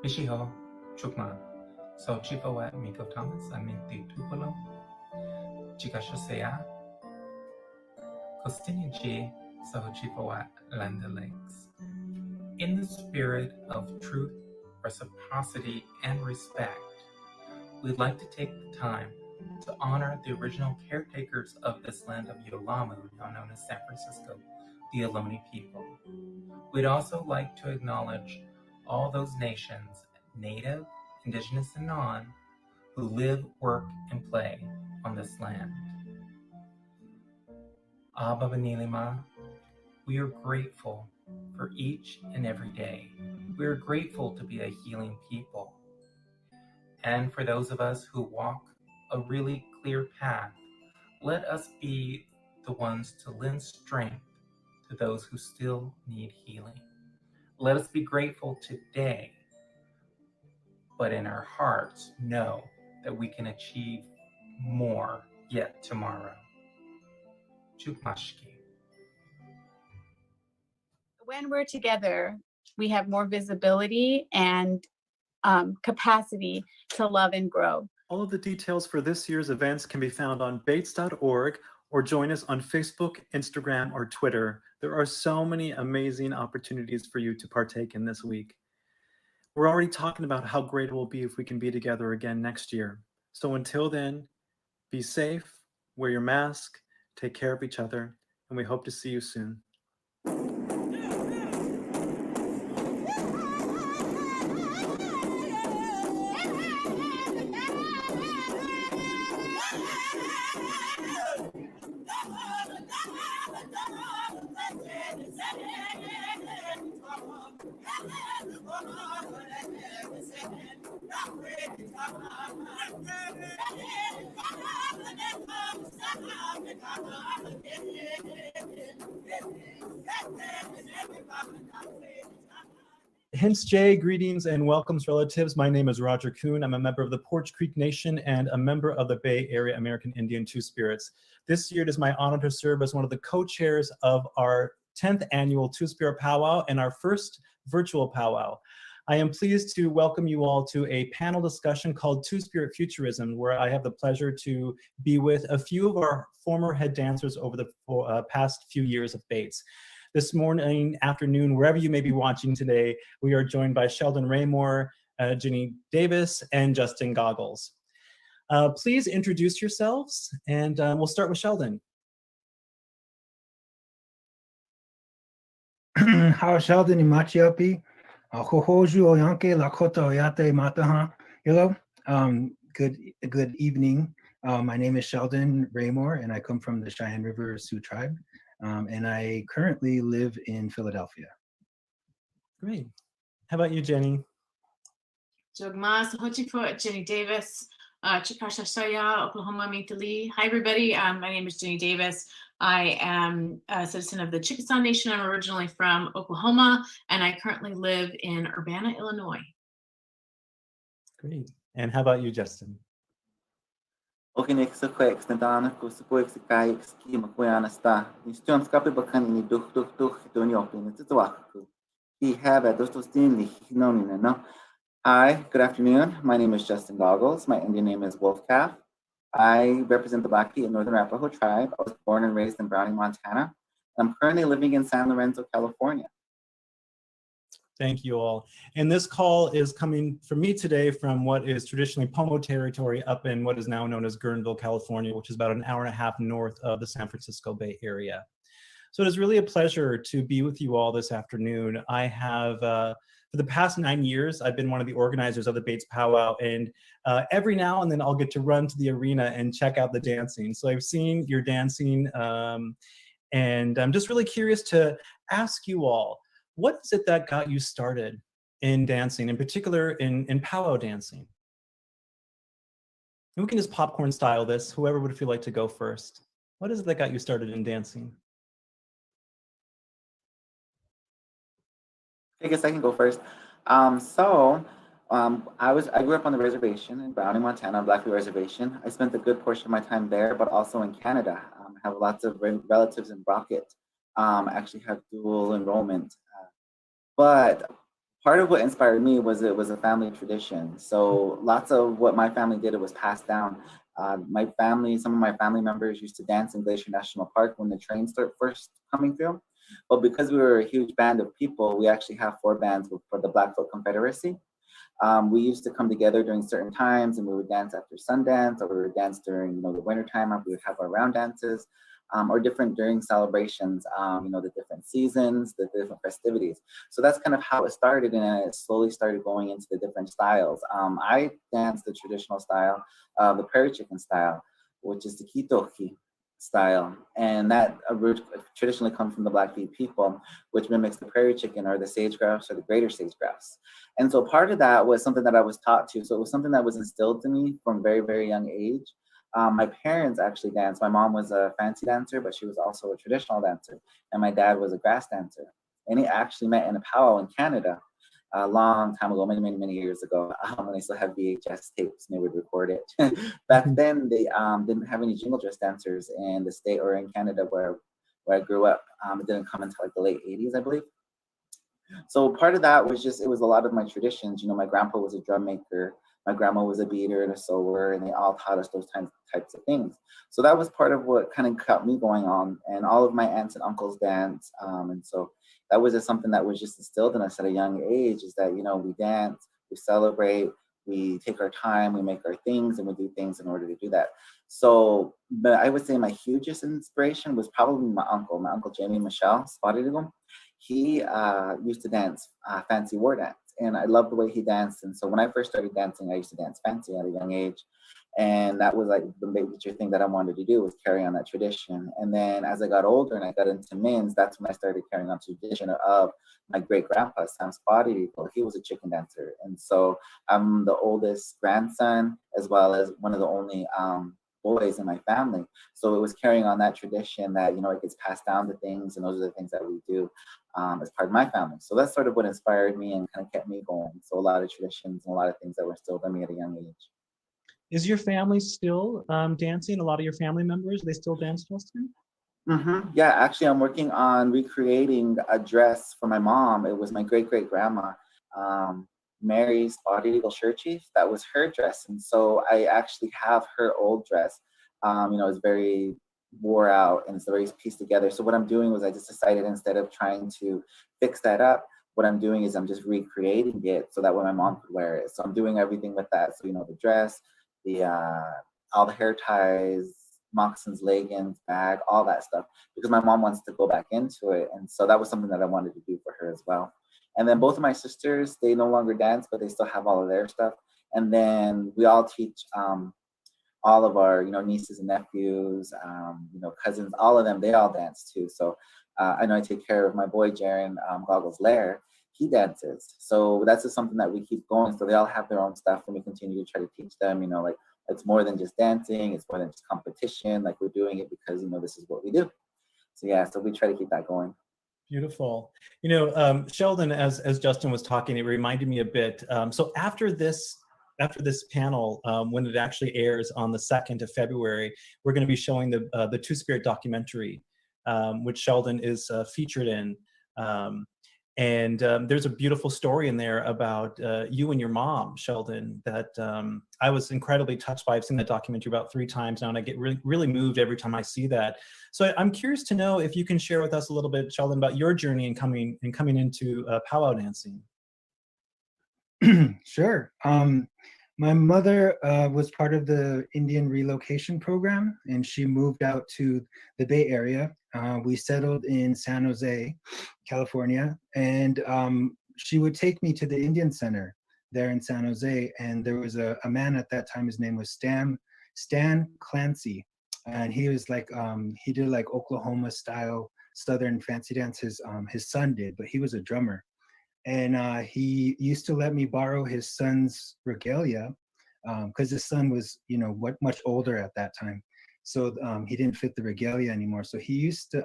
Mishiho, Chukma, so Chipawat Miko Thomas, Aminti Tupolo, Chikashosea, Kostiniji, so Chipawat Land Lakes. In the spirit of truth, reciprocity, and respect, we'd like to take the time to honor the original caretakers of this land of Yolamu, now known as San Francisco, the Ohlone people. We'd also like to acknowledge all those nations, Native, Indigenous, and non, who live, work, and play on this land. Abba Benilima, we are grateful for each and every day. We are grateful to be a healing people. And for those of us who walk a really clear path, let us be the ones to lend strength to those who still need healing. Let us be grateful today, but in our hearts know that we can achieve more yet tomorrow. Chukmashki. When we're together, we have more visibility and capacity to love and grow. All of the details for this year's events can be found on BAAIT-S.org or join us on Facebook, Instagram, or Twitter. There are so many amazing opportunities for you to partake in this week. We're already talking about how great it will be if we can be together again next year. So until then, be safe, wear your mask, take care of each other, and we hope to see you soon. Hints J, greetings and welcomes relatives. My name is Roger Kuhn. I'm a member of the Porch Creek Nation and a member of the Bay Area American Indian Two-Spirits. This year it is my honor to serve as one of the co-chairs of our 10th annual Two-Spirit Powwow and our first virtual powwow. I am pleased to welcome you all to a panel discussion called Two-Spirit Futurism, where I have the pleasure to be with a few of our former head dancers over the past few years of BAAIT-S. This morning, afternoon, wherever you may be watching today, we are joined by Sheldon Raymore, Jenny Davis, and Justin Goggles. Please introduce yourselves, and we'll start with Sheldon. How Sheldon Imachiapi, Hohoju Oyanke Lakota Oyate Mataha. Hello, good evening. My name is Sheldon Raymore, and I come from the Cheyenne River Sioux tribe, and I currently live in Philadelphia. Great. How about you, Jenny? Jogmas Hochifo, Jenny Davis, Chikashashaya, Oklahoma Mitali. Hi, everybody. My name is Jenny Davis. I am a citizen of the Chickasaw Nation. I'm originally from Oklahoma, and I currently live in Urbana, Illinois. Great. And how about you, Justin? Hi, good afternoon. My name is Justin Goggles. My Indian name is Wolf Calf. I represent the Blackfeet and Northern Arapaho tribe. I was born and raised in Browning, Montana. I'm currently living in San Lorenzo, California. Thank you all. And this call is coming from me today from what is traditionally Pomo territory up in what is now known as Guerneville, California, which is about an hour and a half north of the San Francisco Bay Area. So it is really a pleasure to be with you all this afternoon. I have, for the past 9 years, I've been one of the organizers of the BAAIT-S Powwow, and every now and then I'll get to run to the arena and check out the dancing. So I've seen your dancing, and I'm just really curious to ask you all, what is it that got you started in dancing, in particular in powwow dancing? And we can just popcorn style this, whoever would feel like to go first. What is it that got you started in dancing? I guess I can go first. I grew up on the reservation in Browning, Montana, Blackfeet Reservation. I spent a good portion of my time there, but also in Canada. I have lots of relatives in Rocket. Actually have dual enrollment. But part of what inspired me was it was a family tradition. So lots of what my family did, it was passed down. Some of my family members used to dance in Glacier National Park when the trains started first coming through. But because we were a huge band of people, we actually have 4 bands for the Blackfoot Confederacy. We used to come together during certain times, and we would dance after Sundance, or we would dance during, you know, the winter time. We would have our round dances, or different during celebrations, you know, the different seasons, the different festivities. So that's kind of how it started, and it slowly started going into the different styles. I danced the traditional style, the prairie chicken style, which is the kitoki style, and that traditionally comes from the Blackfeet people, which mimics the prairie chicken or the sage grouse or the greater sage grouse. And so part of that was something that I was taught to. So it was something that was instilled to me from very, very young age. My parents actually danced. My mom was a fancy dancer, but she was also a traditional dancer. And my dad was a grass dancer. And he actually met in a powwow in Canada a long time ago, many, many, many years ago, when I still had VHS tapes and they would record it. Back then, they didn't have any jingle dress dancers in the state or in Canada where I grew up. It didn't come until like the late 80s, I believe. So part of that was just, it was a lot of my traditions. You know, my grandpa was a drum maker, my grandma was a beater and a sewer, and they all taught us those types of things. So that was part of what kind of kept me going on. And all of my aunts and uncles dance. And so that was just something that was just instilled in us at a young age, is that, you know, we dance, we celebrate, we take our time, we make our things, and we do things in order to do that. So, but I would say my hugest inspiration was probably my uncle Jamie Michelle Spotted Eagle. He used to dance fancy war dance, and I loved the way he danced. And so when I first started dancing, I used to dance fancy at a young age. And that was like the major thing that I wanted to do, was carry on that tradition. And then as I got older and I got into men's, that's when I started carrying on tradition of my great grandpa, Sam Spotted Eagle. He was a chicken dancer. And so I'm the oldest grandson, as well as one of the only boys in my family. So it was carrying on that tradition that, you know, it gets passed down to things, and those are the things that we do as part of my family. So that's sort of what inspired me and kind of kept me going. So a lot of traditions and a lot of things that were instilled in me at a young age. Is your family still dancing? A lot of your family members, they still dance, Justin? Yeah, actually, I'm working on recreating a dress for my mom. It was my great-great-grandma, Mary Spotted Eagle Shirt Chief. That was her dress. And so I actually have her old dress. You know, it's very wore out and it's very pieced together. So what I'm doing was I just decided, instead of trying to fix that up, what I'm doing is I'm just recreating it so that way my mom could wear it. So I'm doing everything with that. So, you know, the dress, the all the hair ties, moccasins, leggings, bag, all that stuff, because my mom wants to go back into it. And so that was something that I wanted to do for her as well. And then both of my sisters, they no longer dance, but they still have all of their stuff. And then we all teach all of our, you know, nieces and nephews, you know, cousins, all of them, they all dance too. So I know I take care of my boy, Jaron Goggles Lair. He dances. So that's just something that we keep going. So they all have their own stuff, and we continue to try to teach them, you know, like, it's more than just dancing. It's more than just competition. Like, we're doing it because, you know, this is what we do. So yeah, so we try to keep that going. Beautiful. You know, Sheldon, as Justin was talking, it reminded me a bit. So after this panel, when it actually airs on the 2nd of February, we're going to be showing the Two-Spirit documentary, which Sheldon is featured in. And there's a beautiful story in there about you and your mom, Sheldon, that I was incredibly touched by. I've seen that documentary about 3 times now, and I get really, really moved every time I see that. So I'm curious to know if you can share with us a little bit, Sheldon, about your journey in coming into powwow dancing. Sure. My mother was part of the Indian relocation program, and she moved out to the Bay Area. We settled in San Jose, California, and she would take me to the Indian Center there in San Jose. And there was a man at that time, his name was Stan Clancy, and he was like, he did like Oklahoma style Southern fancy dance. His son did, but he was a drummer. And he used to let me borrow his son's regalia, because his son was, you know, much older at that time. So he didn't fit the regalia anymore. So he used to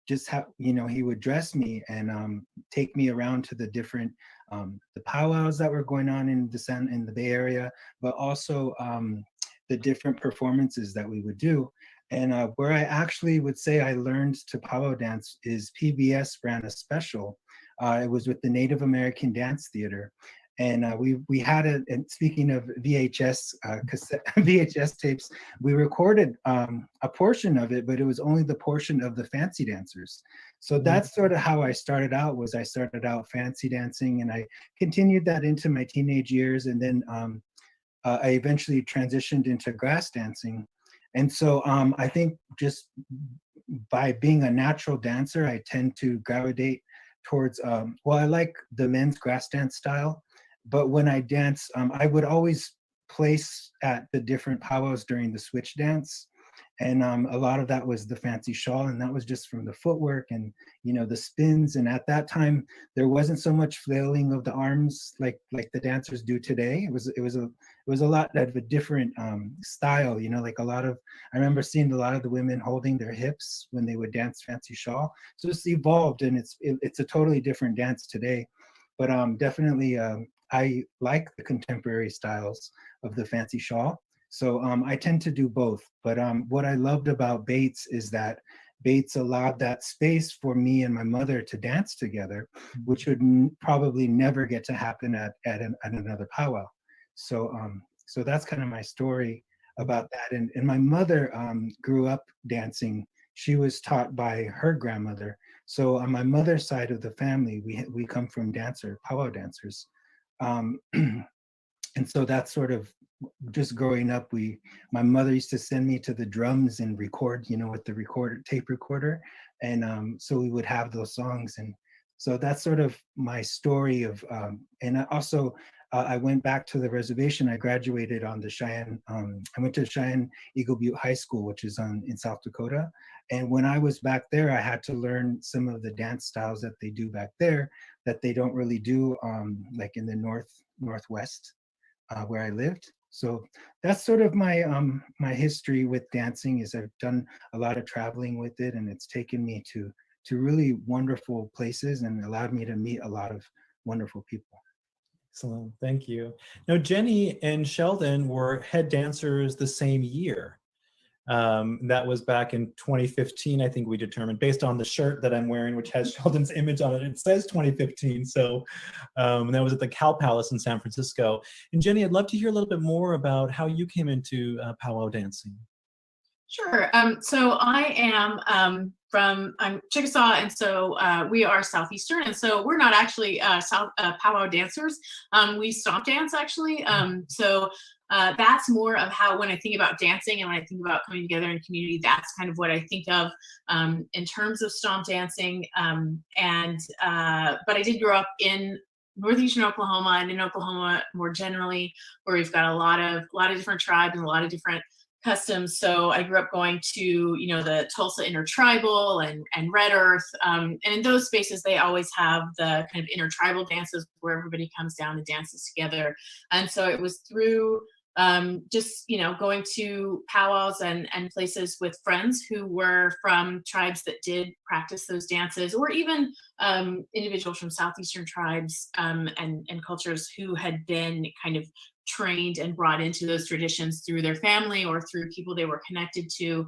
just have, you know, he would dress me and take me around to the different the powwows that were going on in the Bay Area, but also the different performances that we would do. And where I actually would say I learned to powwow dance is PBS ran a special It was with the Native American Dance Theater. And we had it, and speaking of VHS VHS tapes, we recorded a portion of it, but it was only the portion of the fancy dancers. So that's sort of how I started out. I started out fancy dancing, and I continued that into my teenage years, and then I eventually transitioned into grass dancing. And so I think just by being a natural dancer, I tend to gravitate towards, well, I like the men's grass dance style. But when I dance, I would always place at the different powwows during the switch dance. And a lot of that was the fancy shawl, and that was just from the footwork and, you know, the spins. And at that time, there wasn't so much flailing of the arms like the dancers do today. It was a lot of a different style, you know, like I remember seeing a lot of the women holding their hips when they would dance fancy shawl. So it's evolved, and it's a totally different dance today. But definitely, I like the contemporary styles of the fancy shawl. So I tend to do both. But what I loved about BAAIT-S is that BAAIT-S allowed that space for me and my mother to dance together, which would probably never get to happen at another powwow. So so that's kind of my story about that. And my mother grew up dancing. She was taught by her grandmother. So on my mother's side of the family, we come from powwow dancers. And so that's sort of just growing up. My mother used to send me to the drums and record, you know, with the tape recorder. And so we would have those songs. And so that's sort of my story of, and I went back to the reservation. I graduated on the Cheyenne, I went to Cheyenne Eagle Butte High School, which is in South Dakota. And when I was back there, I had to learn some of the dance styles that they do back there that they don't really do like in the Northwest where I lived. So that's sort of my my history with dancing. Is I've done a lot of traveling with it, and it's taken me to really wonderful places and allowed me to meet a lot of wonderful people. Excellent, thank you. Now, Jenny and Sheldon were head dancers the same year. That was back in 2015, I think we determined, based on the shirt that I'm wearing, which has Sheldon's image on it. It says 2015, so that was at the Cal Palace in San Francisco. And Jenny, I'd love to hear a little bit more about how you came into powwow dancing. Sure. So I am I'm Chickasaw, and so we are Southeastern, and so we're not actually powwow dancers. We stomp dance actually. So that's more of how, when I think about dancing and when I think about coming together in community, that's kind of what I think of in terms of stomp dancing. But I did grow up in northeastern Oklahoma, and in Oklahoma more generally, where we've got a lot of different tribes and a lot of different customs. So I grew up going to, you know, the Tulsa Intertribal and Red Earth. And in those spaces, they always have the kind of intertribal dances where everybody comes down and dances together. And so it was through just, you know, going to powwows and places with friends who were from tribes that did practice those dances, or even individuals from Southeastern tribes and cultures who had been kind of trained and brought into those traditions through their family or through people they were connected to.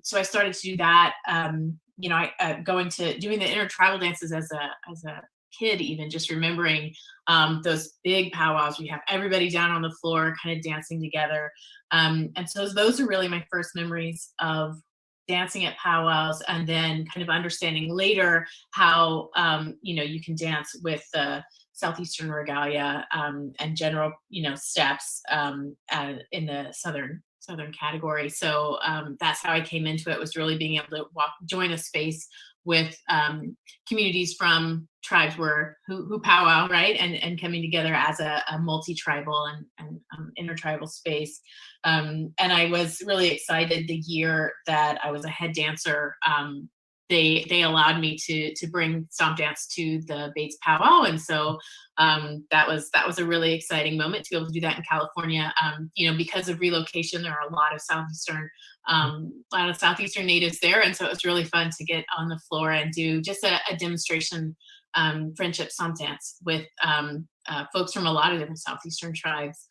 So I started to do that, you know, doing the intertribal dances as a kid, even just remembering those big powwows. We have everybody down on the floor kind of dancing together. And so those are really my first memories of dancing at powwows, and then kind of understanding later how, you know, you can dance with the Southeastern regalia and general, you know, steps in the Southern category. So that's how I came into it, was really being able to join a space with communities from tribes who powwow, right, and coming together as a multi-tribal and intertribal space. And I was really excited the year that I was a head dancer. They allowed me to bring stomp dance to the BAAIT-S powwow, and so that was a really exciting moment to be able to do that in California. You know, because of relocation, there are a lot of Southeastern natives there, and so it was really fun to get on the floor and do just a demonstration friendship stomp dance with folks from a lot of different Southeastern tribes.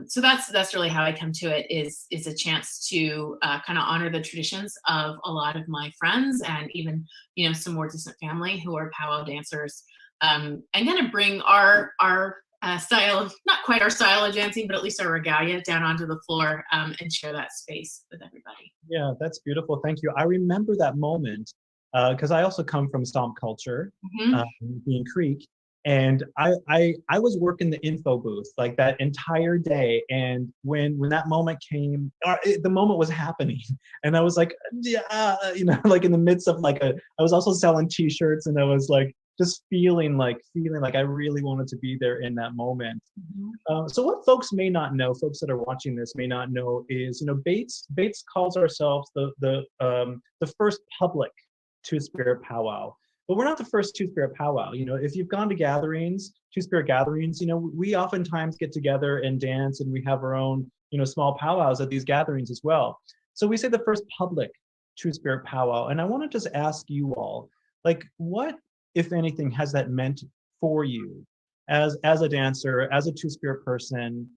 So that's really how I come to it, is a chance to kind of honor the traditions of a lot of my friends, and even, you know, some more distant family who are powwow dancers, and kind of bring our style of, not quite our style of dancing, but at least our regalia down onto the floor, and share that space with everybody. Yeah, that's beautiful. Thank you. I remember that moment because I also come from stomp culture, being Creek, and I was working the info booth like that entire day. And when that moment came, the moment was happening, and I was like, yeah, you know, like in the midst of like I was also selling T-shirts, and I was like just feeling like I really wanted to be there in that moment. So what folks may not know, folks that are watching this may not know, is, you know, BAAIT-S calls ourselves the first public Two-Spirit Powwow. But we're not the first Two-Spirit Powwow. You know, if you've gone to gatherings, Two-Spirit gatherings, you know, we oftentimes get together and dance, and we have our own, you know, small powwows at these gatherings as well. So we say the first public Two-Spirit Powwow. And I want to just ask you all, like, what, if anything, has that meant for you as a dancer, as a Two-Spirit person?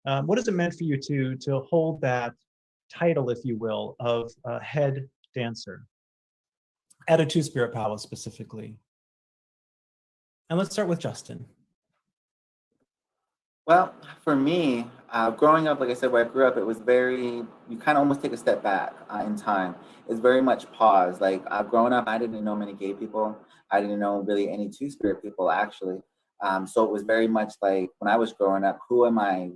What has it meant for you to hold that title, if you will, of head dancer at a Two-Spirit Powwow specifically? And let's start with Justin. Well, for me, growing up, like I said, where I grew up, it was very, you kind of almost take a step back in time. It's very much pause. Like growing up, I didn't know many gay people. I didn't know really any Two-Spirit people, actually. So it was very much like, when I was growing up, who am I?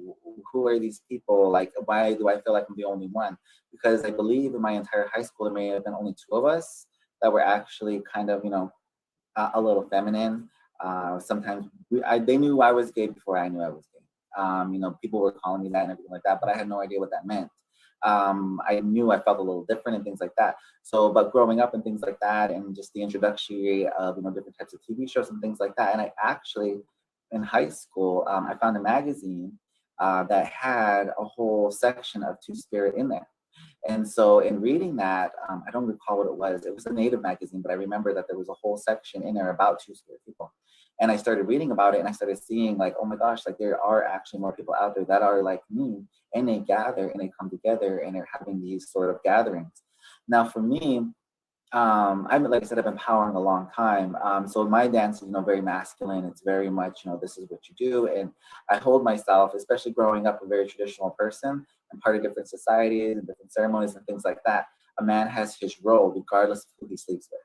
Who are these people? Like, why do I feel like I'm the only one? Because I believe in my entire high school, there may have been only 2 of us that were actually kind of, you know, a little feminine. Sometimes they knew I was gay before I knew I was gay. You know, people were calling me that and everything like that, but I had no idea what that meant. I knew I felt a little different and things like that. So, but growing up and things like that, and just the introduction of, you know, different types of TV shows and things like that. And I actually, in high school, I found a magazine that had a whole section of Two-Spirit in there. And so in reading that, I don't recall what it was. It was a Native magazine, but I remember that there was a whole section in there about Two-Spirit people. And I started reading about it, and I started seeing like, oh my gosh, like there are actually more people out there that are like me, and they gather and they come together and they're having these sort of gatherings. Now for me, like I said, I've been powering a long time. So my dance is, you know, very masculine. It's very much, you know, this is what you do. And I hold myself, especially growing up, a very traditional person and part of different societies and different ceremonies and things like that. A man has his role regardless of who he sleeps with.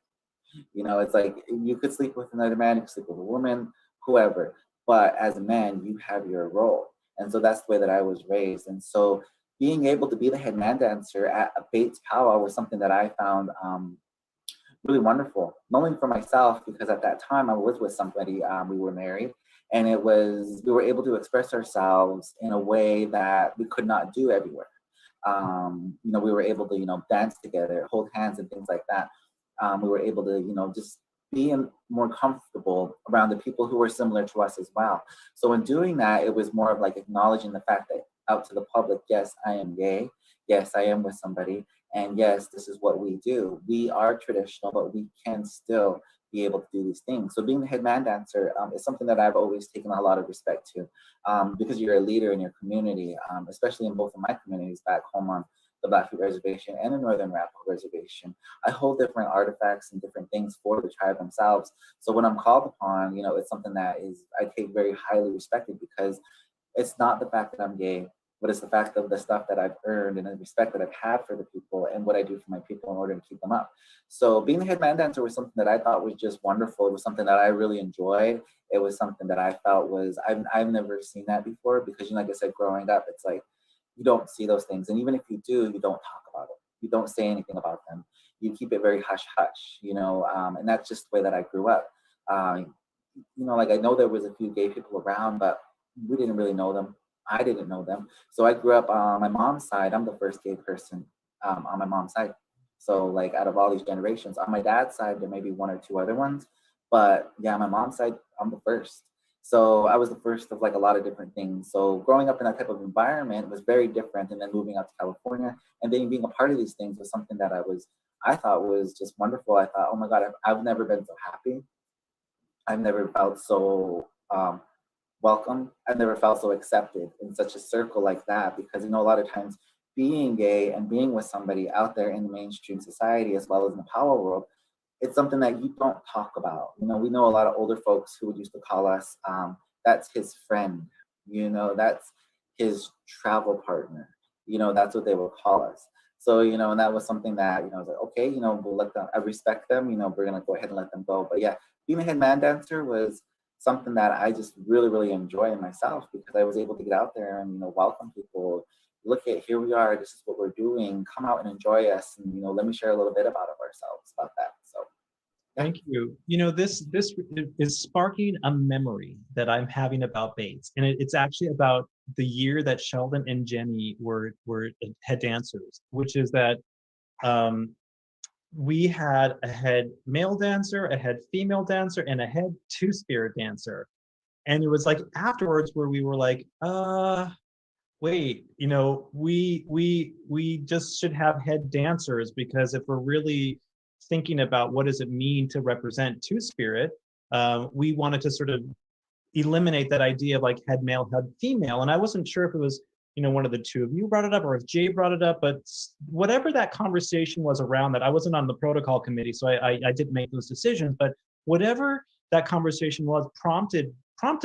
You know, it's like you could sleep with another man, you could sleep with a woman, whoever. But as a man, you have your role. And so that's the way that I was raised. And so being able to be the head man dancer at a BAAIT-S powwow was something that I found really wonderful, not only for myself, because at that time I was with somebody, we were married, and we were able to express ourselves in a way that we could not do everywhere. You know, we were able to, you know, dance together, hold hands and things like that. We were able to, you know, just be more comfortable around the people who were similar to us as well. So in doing that, it was more of like acknowledging the fact that out to the public, yes, I am gay. Yes, I am with somebody. And yes, this is what we do. We are traditional, but we can still be able to do these things. So being the head man dancer is something that I've always taken a lot of respect to, because you're a leader in your community, especially in both of my communities back home on the Blackfeet Reservation and the Northern Arapaho Reservation. I hold different artifacts and different things for the tribe themselves. So when I'm called upon, you know, it's something that I take very highly respected, because it's not the fact that I'm gay, but it's the fact of the stuff that I've earned and the respect that I've had for the people and what I do for my people in order to keep them up. So being the head man dancer was something that I thought was just wonderful. It was something that I really enjoyed. It was something that I felt was, I've never seen that before, because, you know, like I said, growing up, it's like, you don't see those things. And even if you do, you don't talk about it. You don't say anything about them. You keep it very hush hush, you know, and that's just the way that I grew up. You know, like I know there was a few gay people around, but we didn't really know them. I didn't know them. So I grew up on my mom's side. I'm the first gay person on my mom's side. So like out of all these generations, on my dad's side, there may be 1 or 2 other ones. But yeah, on my mom's side, I'm the first. So I was the first of like a lot of different things. So growing up in that type of environment was very different. And then moving out to California and then being a part of these things was something that I thought was just wonderful. I thought, oh my God, I've never been so happy. I've never felt so welcome. I've never felt so accepted in such a circle like that, because, you know, a lot of times being gay and being with somebody out there in the mainstream society as well as in the power world, it's something that you don't talk about. You know, we know a lot of older folks who would used to call us, that's his friend, you know, that's his travel partner, you know, that's what they would call us. So, you know, and that was something that, you know, I was like, okay, you know, we'll let them, I respect them, you know, we're gonna go ahead and let them go. But yeah, being a head man dancer was something that I just really, really enjoy in myself, because I was able to get out there and, you know, welcome people. Look at, here we are, this is what we're doing, come out and enjoy us, and, you know, let me share a little bit about ourselves, about that. So yeah. Thank you. You know, this is sparking a memory that I'm having about BAAIT-S, and it's actually about the year that Sheldon and Jenny were head dancers, which is that we had a head male dancer, a head female dancer, and a head two-spirit dancer. And it was like afterwards where we were like, wait, you know, we just should have head dancers, because if we're really thinking about what does it mean to represent two-spirit, we wanted to sort of eliminate that idea of like head male, head female. And I wasn't sure if it was, you know, one of the two of you brought it up or if Jay brought it up, but whatever that conversation was around that, I wasn't on the protocol committee, so I didn't make those decisions, but whatever that conversation was prompted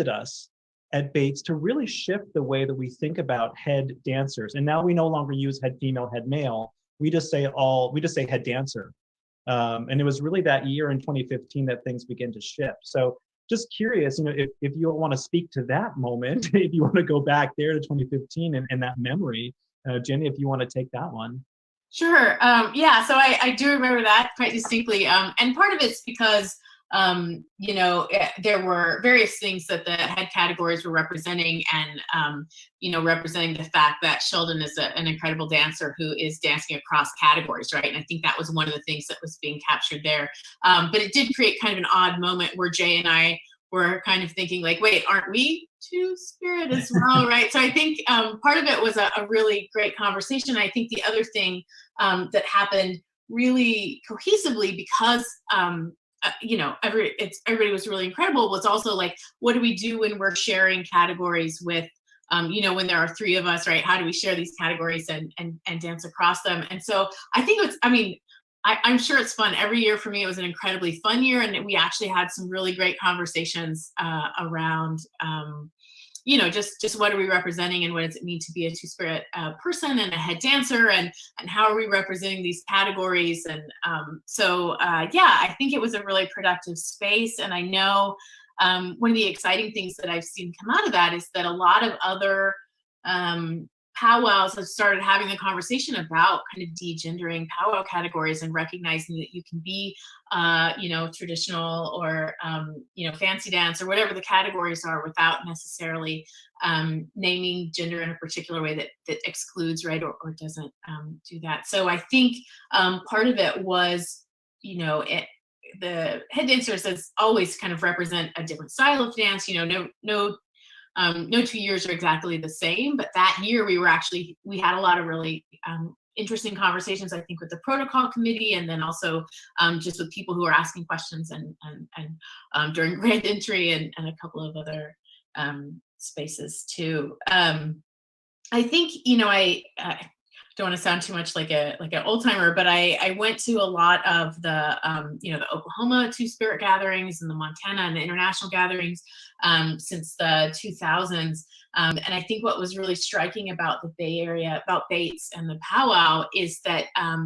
us at BAAIT-S to really shift the way that we think about head dancers. And now we no longer use head female, head male. We just say head dancer. And it was really that year in 2015 that things began to shift. So just curious, you know, if you want to speak to that moment, if you want to go back there to 2015 and that memory, Jenny, if you want to take that one. Sure. Yeah, so I do remember that quite distinctly. And part of it's because, you know, there were various things that the head categories were representing, and, you know, representing the fact that Sheldon is an incredible dancer who is dancing across categories, right? And I think that was one of the things that was being captured there. But it did create kind of an odd moment where Jay and I were kind of thinking like, wait, aren't we two-spirit as well, right? So I think part of it was a really great conversation. I think the other thing that happened really cohesively, because you know, everybody was really incredible, was also like, what do we do when we're sharing categories with, you know, when there are three of us, right? How do we share these categories and dance across them? And so I think it's, I mean, I'm sure it's fun. Every year for me, it was an incredibly fun year, and we actually had some really great conversations around, you know, just what are we representing, and what does it mean to be a two-spirit person and a head dancer, and how are we representing these categories? And so yeah, I think it was a really productive space. And I know one of the exciting things that I've seen come out of that is that a lot of other powwows have started having the conversation about kind of de-gendering powwow categories and recognizing that you can be, you know, traditional or, you know, fancy dance or whatever the categories are, without necessarily naming gender in a particular way that excludes, right, or doesn't do that. So I think part of it was, you know, the head dancers as always kind of represent a different style of dance. You know, no 2 years are exactly the same, but that year we had a lot of really interesting conversations, I think, with the protocol committee, and then also just with people who are asking questions and during grand entry and a couple of other spaces too. I think, you know, I don't want to sound too much like an old timer, but I went to a lot of the, you know, the Oklahoma Two-Spirit gatherings and the Montana and the international gatherings since the 2000s. And I think what was really striking about the Bay Area, about BAAIT-S and the powwow, is that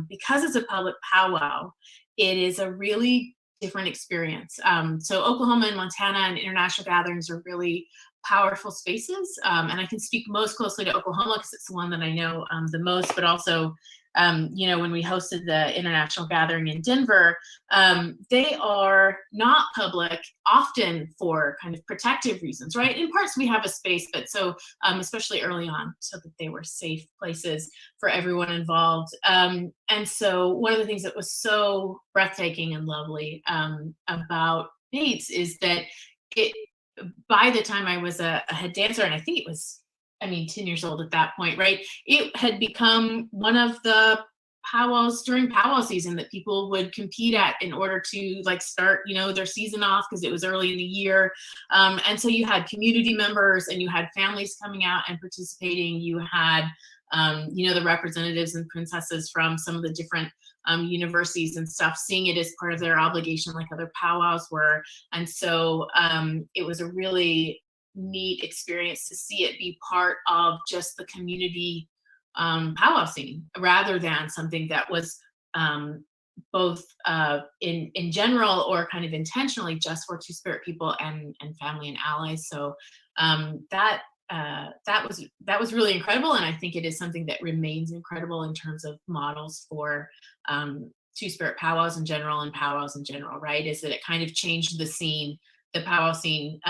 because it's a public powwow, it is a really different experience. So Oklahoma and Montana and international gatherings are really powerful spaces. And I can speak most closely to Oklahoma because it's the one that I know the most, but also, you know, when we hosted the international gathering in Denver, they are not public, often for kind of protective reasons, right? In parts we have a space, but so especially early on, so that they were safe places for everyone involved. And so one of the things that was so breathtaking and lovely about BAAIT-S is that by the time I was a head dancer, and I think it was, I mean, 10 years old at that point, right? It had become one of the powwows during powwow season that people would compete at in order to like start, you know, their season off because it was early in the year. And so you had community members and you had families coming out and participating. You had, you know, the representatives and princesses from some of the different universities and stuff, seeing it as part of their obligation like other powwows were. And so it was a really neat experience to see it be part of just the community powwow scene rather than something that was both in general or kind of intentionally just for Two-Spirit people and family and allies. So that was really incredible, and I think it is something that remains incredible in terms of models for Two-Spirit powwows in general and powwows in general, right? Is that it kind of changed the scene, the powwow scene,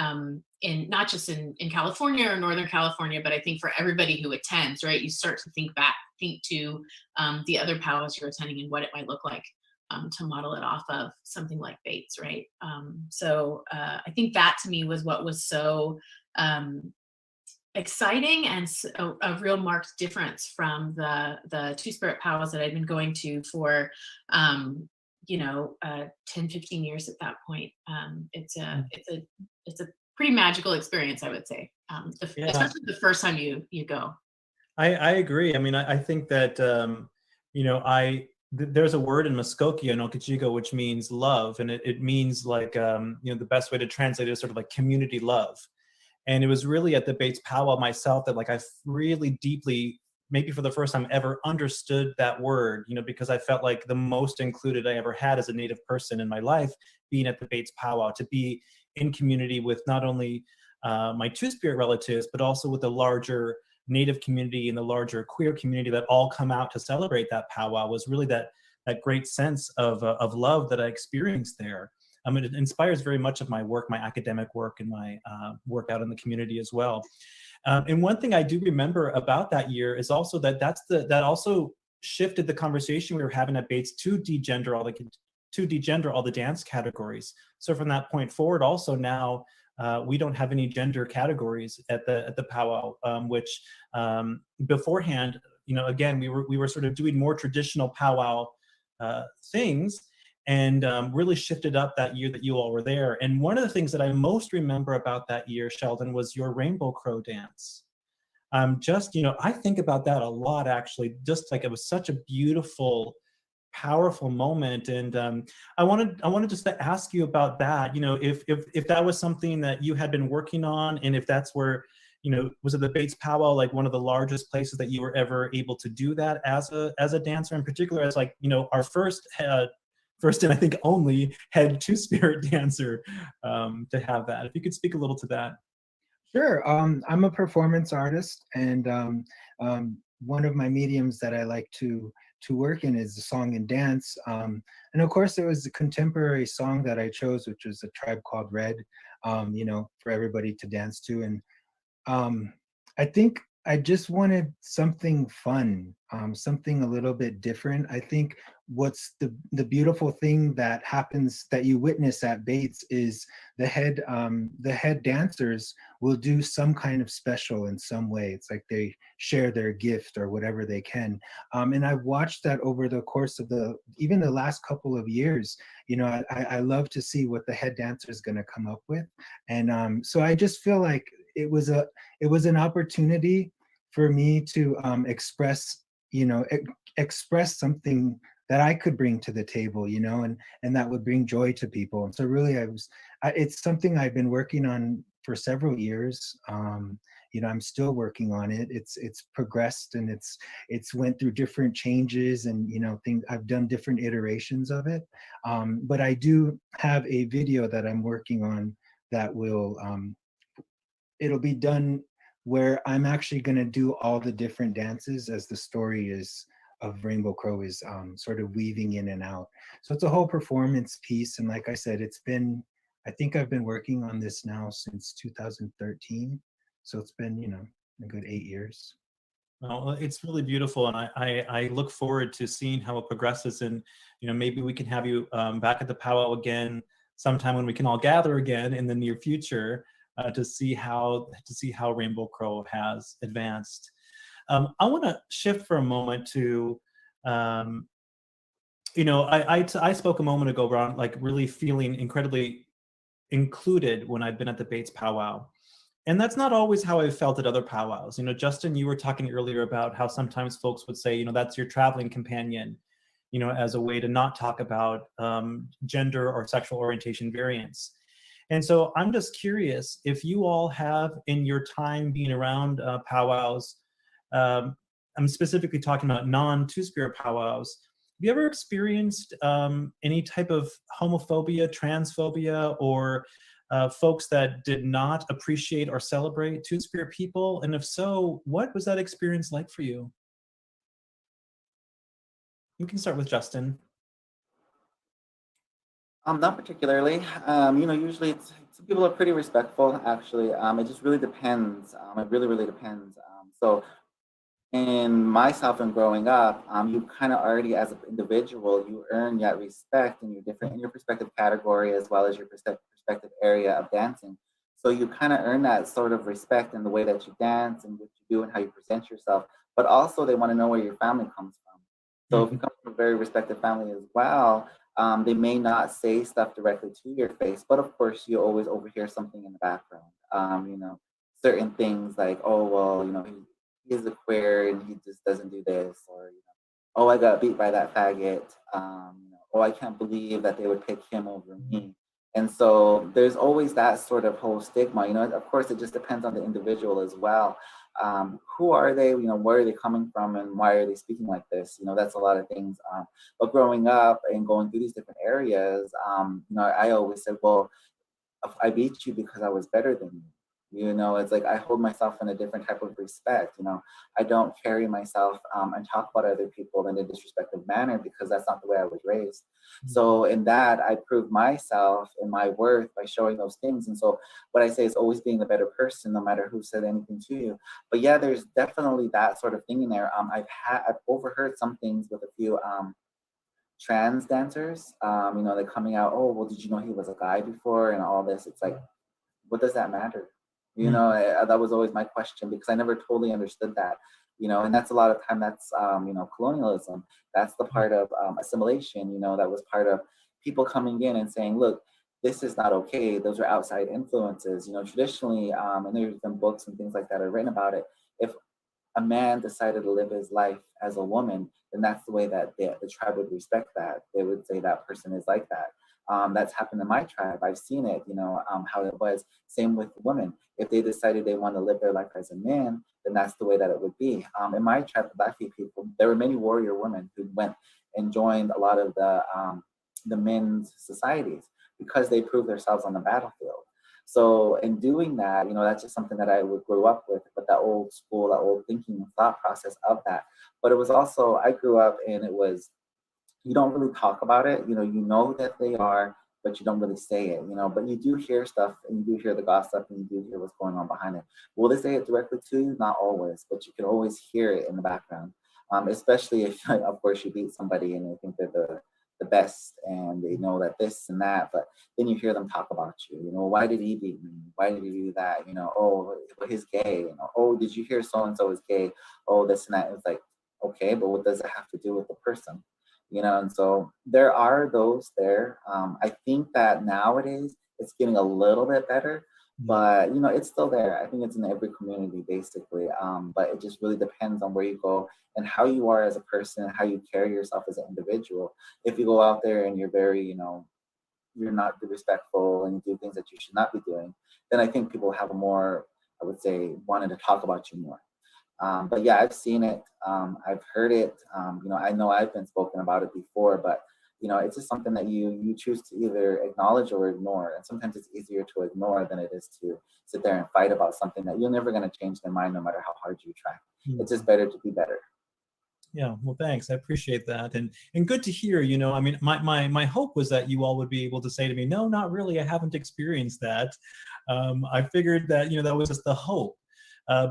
in not just in California or Northern California, but I think for everybody who attends, right? You start to think to the other powwows you're attending and what it might look like to model it off of something like BAAIT-S, right? So I think that to me was what was so exciting and a real marked difference from the Two-Spirit powwows that I'd been going to for you know, 10, 15 years at that point. It's a pretty magical experience, I would say, especially the first time you go. I agree. I mean, I think that, you know, there's a word in Muskoka and Okechego, which means love. And it means like, you know, the best way to translate it is sort of like community love. And it was really at the BAAIT-S powwow myself that like I really deeply, maybe for the first time ever, understood that word, you know, because I felt like the most included I ever had as a Native person in my life being at the BAAIT-S powwow, to be in community with not only my Two-Spirit relatives, but also with the larger Native community and the larger queer community that all come out to celebrate that powwow. Was really that great sense of love that I experienced there. I mean, it inspires very much of my work, my academic work, and my work out in the community as well. And one thing I do remember about that year is also that that also shifted the conversation we were having at BAAIT-S to degender all the dance categories. So from that point forward, also now we don't have any gender categories at the powwow, which beforehand, you know, again, we were sort of doing more traditional powwow things, and really shifted up that year that you all were there. And one of the things that I most remember about that year, Sheldon, was your Rainbow Crow dance. Just, you know, I think about that a lot, actually, just like it was such a beautiful, powerful moment. And I wanted just to ask you about that, you know, if that was something that you had been working on, and if that's where, you know, was it the BAAIT-S powwow, like one of the largest places that you were ever able to do that as a dancer, in particular, as like, you know, our first and I think only head Two-Spirit dancer to have that. If you could speak a little to that. Sure. I'm a performance artist, and one of my mediums that I like to work in is the song and dance. And of course, there was a contemporary song that I chose, which was A Tribe Called Red, you know, for everybody to dance to. And I think I just wanted something fun, something a little bit different. I think what's the beautiful thing that happens, that you witness at BAAIT-S, is the head dancers will do some kind of special in some way. It's like they share their gift or whatever they can. And I've watched that over the course of even the last couple of years. You know, I love to see what the head dancer is going to come up with. And so I just feel like it was an opportunity for me to express, you know, express something that I could bring to the table, you know, and that would bring joy to people. And so really it's something I've been working on for several years. You know, I'm still working on it. It's progressed, and it's went through different changes, and, you know, I've done different iterations of it. But I do have a video that I'm working on that will, it'll be done where I'm actually going to do all the different dances as the story of Rainbow Crow is sort of weaving in and out. So it's a whole performance piece. And like I said, I think I've been working on this now since 2013. So it's been, you know, a good 8 years. Well, it's really beautiful, and I look forward to seeing how it progresses. And, you know, maybe we can have you back at the powwow again sometime when we can all gather again in the near future to see how Rainbow Crow has advanced. I want to shift for a moment to You know, I spoke a moment ago around like really feeling incredibly included when I've been at the BAAIT-S powwow. And that's not always how I've felt at other powwows. You know, Justin, you were talking earlier about how sometimes folks would say, you know, that's your traveling companion, you know, as a way to not talk about gender or sexual orientation variance. And so I'm just curious if you all have in your time being around powwows, I'm specifically talking about non-Two-Spirit powwows, have you ever experienced any type of homophobia, transphobia, or folks that did not appreciate or celebrate Two-Spirit people? And if so, what was that experience like for you? We can start with Justin. Not particularly. You know, usually people are pretty respectful, actually. It just really depends. It really, really depends. So in myself and growing up, you kind of already as an individual, you earn that respect in your different, in your perspective category, as well as your perspective area of dancing. So you kind of earn that sort of respect in the way that you dance and what you do and how you present yourself. But also they want to know where your family comes from. So if you come from a very respected family as well, they may not say stuff directly to your face, but of course you always overhear something in the background. You know, certain things like, oh, well, you know, he is a queer and he just doesn't do this, or, you know, oh, I got beat by that faggot. You know, oh, I can't believe that they would pick him over me. And so there's always that sort of whole stigma. You know, of course, it just depends on the individual as well. Who are they? You know, where are they coming from, and why are they speaking like this? You know, that's a lot of things. But growing up and going through these different areas, you know, I always said, well, I beat you because I was better than you. You know, it's like I hold myself in a different type of respect. You know, I don't carry myself and talk about other people in a disrespectful manner because that's not the way I was raised. So in that, I proved myself and my worth by showing those things. And so what I say is always being the better person, no matter who said anything to you. But yeah, there's definitely that sort of thing in there. I've overheard some things with a few trans dancers. You know, they're coming out, oh, well, did you know he was a guy before and all this? It's like, what does that matter? You know, that was always my question because I never totally understood that, you know, and that's a lot of time that's, you know, colonialism. That's the part of assimilation, you know, that was part of people coming in and saying, look, this is not okay. Those are outside influences, you know, traditionally, and there's been books and things like that are written about it. If a man decided to live his life as a woman, then that's the way that the tribe would respect that. They would say that person is like that. That's happened in my tribe. I've seen it, you know, how it was. Same with women. If they decided they want to live their life as a man, then that's the way that it would be. In my tribe, the Blackfeet people, there were many warrior women who went and joined a lot of the men's societies because they proved themselves on the battlefield. So in doing that, you know, that's just something that I would grow up with that old school, that old thinking thought process of that. But it was also, I grew up and it was, you don't really talk about it. You know that they are, but you don't really say it, you know, but you do hear stuff and you do hear the gossip and you do hear what's going on behind it. Will they say it directly to you? Not always, but you can always hear it in the background. Especially if, of course, you beat somebody and they think they're the best and they know that this and that, but then you hear them talk about you, you know, why did he beat me? Why did he do that? You know, oh, he's gay. You know, oh, did you hear so-and-so is gay? Oh, this and that. It's like, okay, but what does it have to do with the person? You know, and so there are those there. I think that nowadays it's getting a little bit better, but you know, it's still there. I think it's in every community basically, but it just really depends on where you go and how you are as a person and how you carry yourself as an individual. If you go out there and you're very, you know, you're not respectful and you do things that you should not be doing, then I think people have a more, I would say, wanting to talk about you more. But yeah, I've seen it. I've heard it. You know I've been spoken about it before, but you know, it's just something that you choose to either acknowledge or ignore. And sometimes it's easier to ignore than it is to sit there and fight about something that you're never going to change their mind no matter how hard you try. It's just better to be better. Yeah, well, thanks. I appreciate that. And good to hear, you know, I mean, my hope was that you all would be able to say to me, no, not really. I haven't experienced that. I figured that, you know, that was just the hope.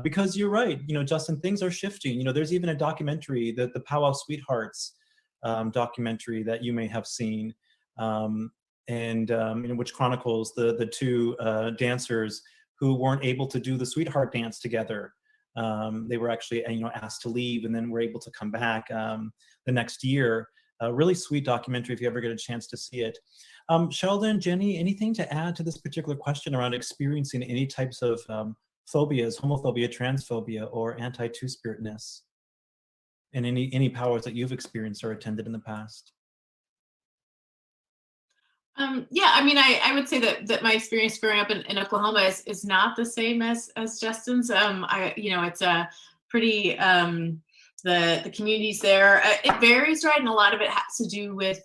Because you're right, you know, Justin, things are shifting. You know, there's even a documentary, the Powwow Sweethearts documentary that you may have seen, and you know, which chronicles the two dancers who weren't able to do the sweetheart dance together They were actually, asked to leave and then were able to come back the next year. A really sweet documentary if you ever get a chance to see it. Sheldon, Jenny, anything to add to this particular question around experiencing any types of phobias, homophobia, transphobia, or anti-two-spiritness? And any powwows that you've experienced or attended in the past? Yeah, I mean, I would say that my experience growing up in Oklahoma is not the same as Justin's. It's a pretty the communities there. It varies, right? And a lot of it has to do with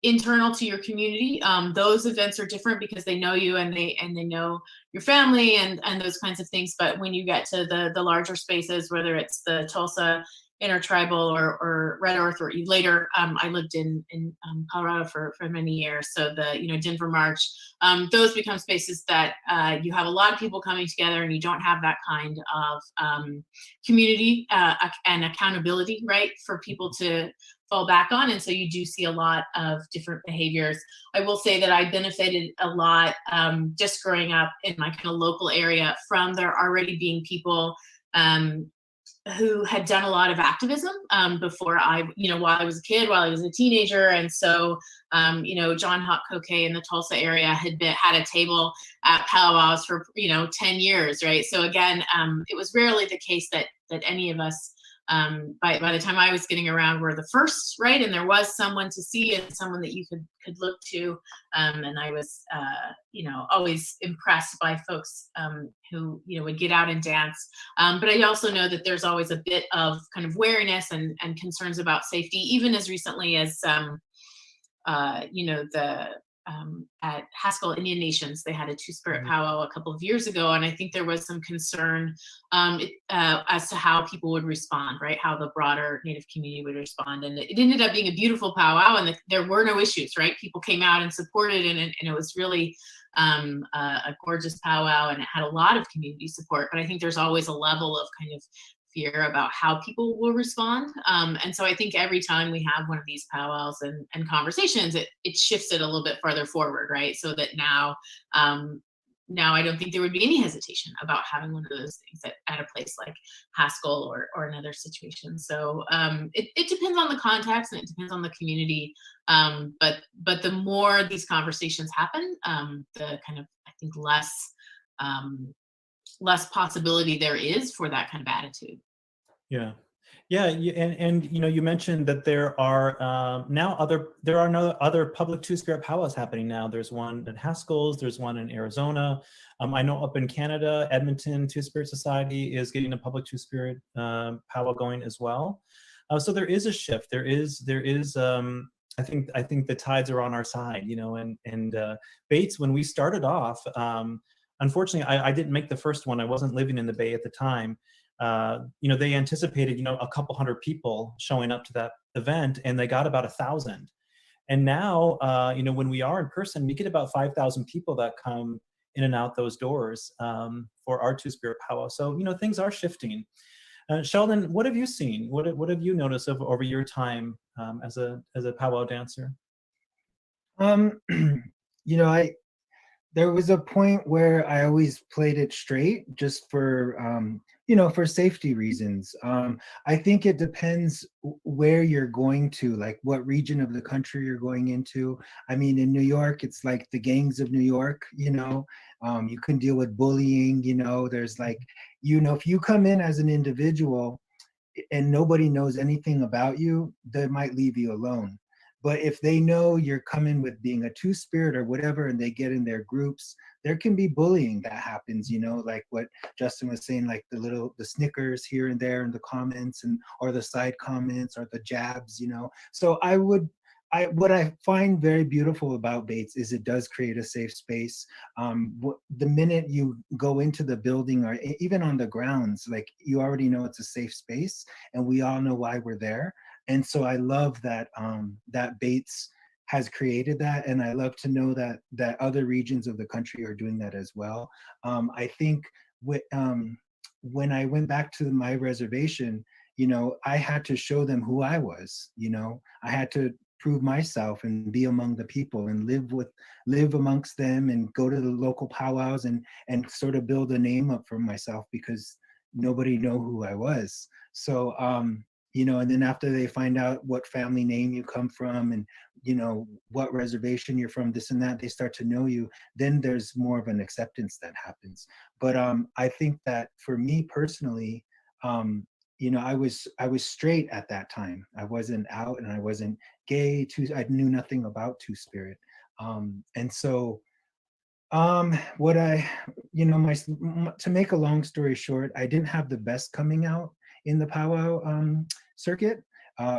internal to your community. Those events are different because they know you and they know your family and those kinds of things. But when you get to the larger spaces, whether it's the Tulsa intertribal or Red Earth, or later, I lived in Colorado for many years. So the Denver March, those become spaces that you have a lot of people coming together, and you don't have that kind of community and accountability, right, for people to fall back on. And so you do see a lot of different behaviors. I will say that I benefited a lot just growing up in my kind of local area from there already being people who had done a lot of activism before while I was a kid, while I was a teenager. And so, John Hawk Coquet in the Tulsa area had a table at powwows for, 10 years, right? So again, it was rarely the case that any of us, by the time I was getting around, were the first, right? And there was someone to see and someone that you could look to. And I was, always impressed by folks who, would get out and dance. But I also know that there's always a bit of kind of wariness and concerns about safety, even as recently as, at Haskell Indian Nations, they had a Two-Spirit Powwow a couple of years ago, and I think there was some concern as to how people would respond, right? How the broader Native community would respond, and it ended up being a beautiful powwow, and there were no issues, right? People came out and supported, and it was really a gorgeous powwow, and it had a lot of community support. But I think there's always a level of kind of fear about how people will respond. And so I think every time we have one of these powwows and conversations, it shifts it a little bit farther forward, right? So that now I don't think there would be any hesitation about having one of those things at a place like Haskell or another situation. So it depends on the context and it depends on the community. But the more these conversations happen, the kind of, I think, less possibility there is for that kind of attitude. Yeah. And you mentioned that there are no other public Two-Spirit powwows happening now. There's one at Haskell's, there's one in Arizona. I know up in Canada, Edmonton Two-Spirit Society is getting a public Two-Spirit powwow going as well. So there is a shift. There is. I think the tides are on our side. And BAAIT-S, when we started off, unfortunately, I didn't make the first one. I wasn't living in the Bay at the time. They anticipated, a couple hundred people showing up to that event, and they got about 1,000. And now, when we are in person, we get about 5,000 people that come in and out those doors for our Two-Spirit powwow. So, things are shifting. Sheldon, what have you seen? What have you noticed over your time as a powwow dancer? There was a point where I always played it straight just for, for safety reasons. I think it depends where you're going to, like what region of the country you're going into. I mean, in New York, it's like the gangs of New York, you can deal with bullying, there's like, if you come in as an individual and nobody knows anything about you, they might leave you alone. But if they know you're coming with being a Two-Spirit or whatever, and they get in their groups, there can be bullying that happens, like what Justin was saying, like the snickers here and there in the comments or the side comments or the jabs, So what I find very beautiful about BAAIT-S is it does create a safe space. The minute you go into the building or even on the grounds, like you already know it's a safe space and we all know why we're there. And so I love that that BAAIT-S has created that, and I love to know that other regions of the country are doing that as well. I think when I went back to my reservation, I had to show them who I was. I had to prove myself and be among the people and live amongst them and go to the local powwows and sort of build a name up for myself, because nobody know who I was. So, you know, and then after they find out what family name you come from and, you know, what reservation you're from, this and that, they start to know you, then there's more of an acceptance that happens. But I think that for me personally, you know, I was straight at that time. I wasn't out and I wasn't gay. I knew nothing about Two-Spirit. And so what I, you know, to make a long story short, I didn't have the best coming out in the powwow circuit.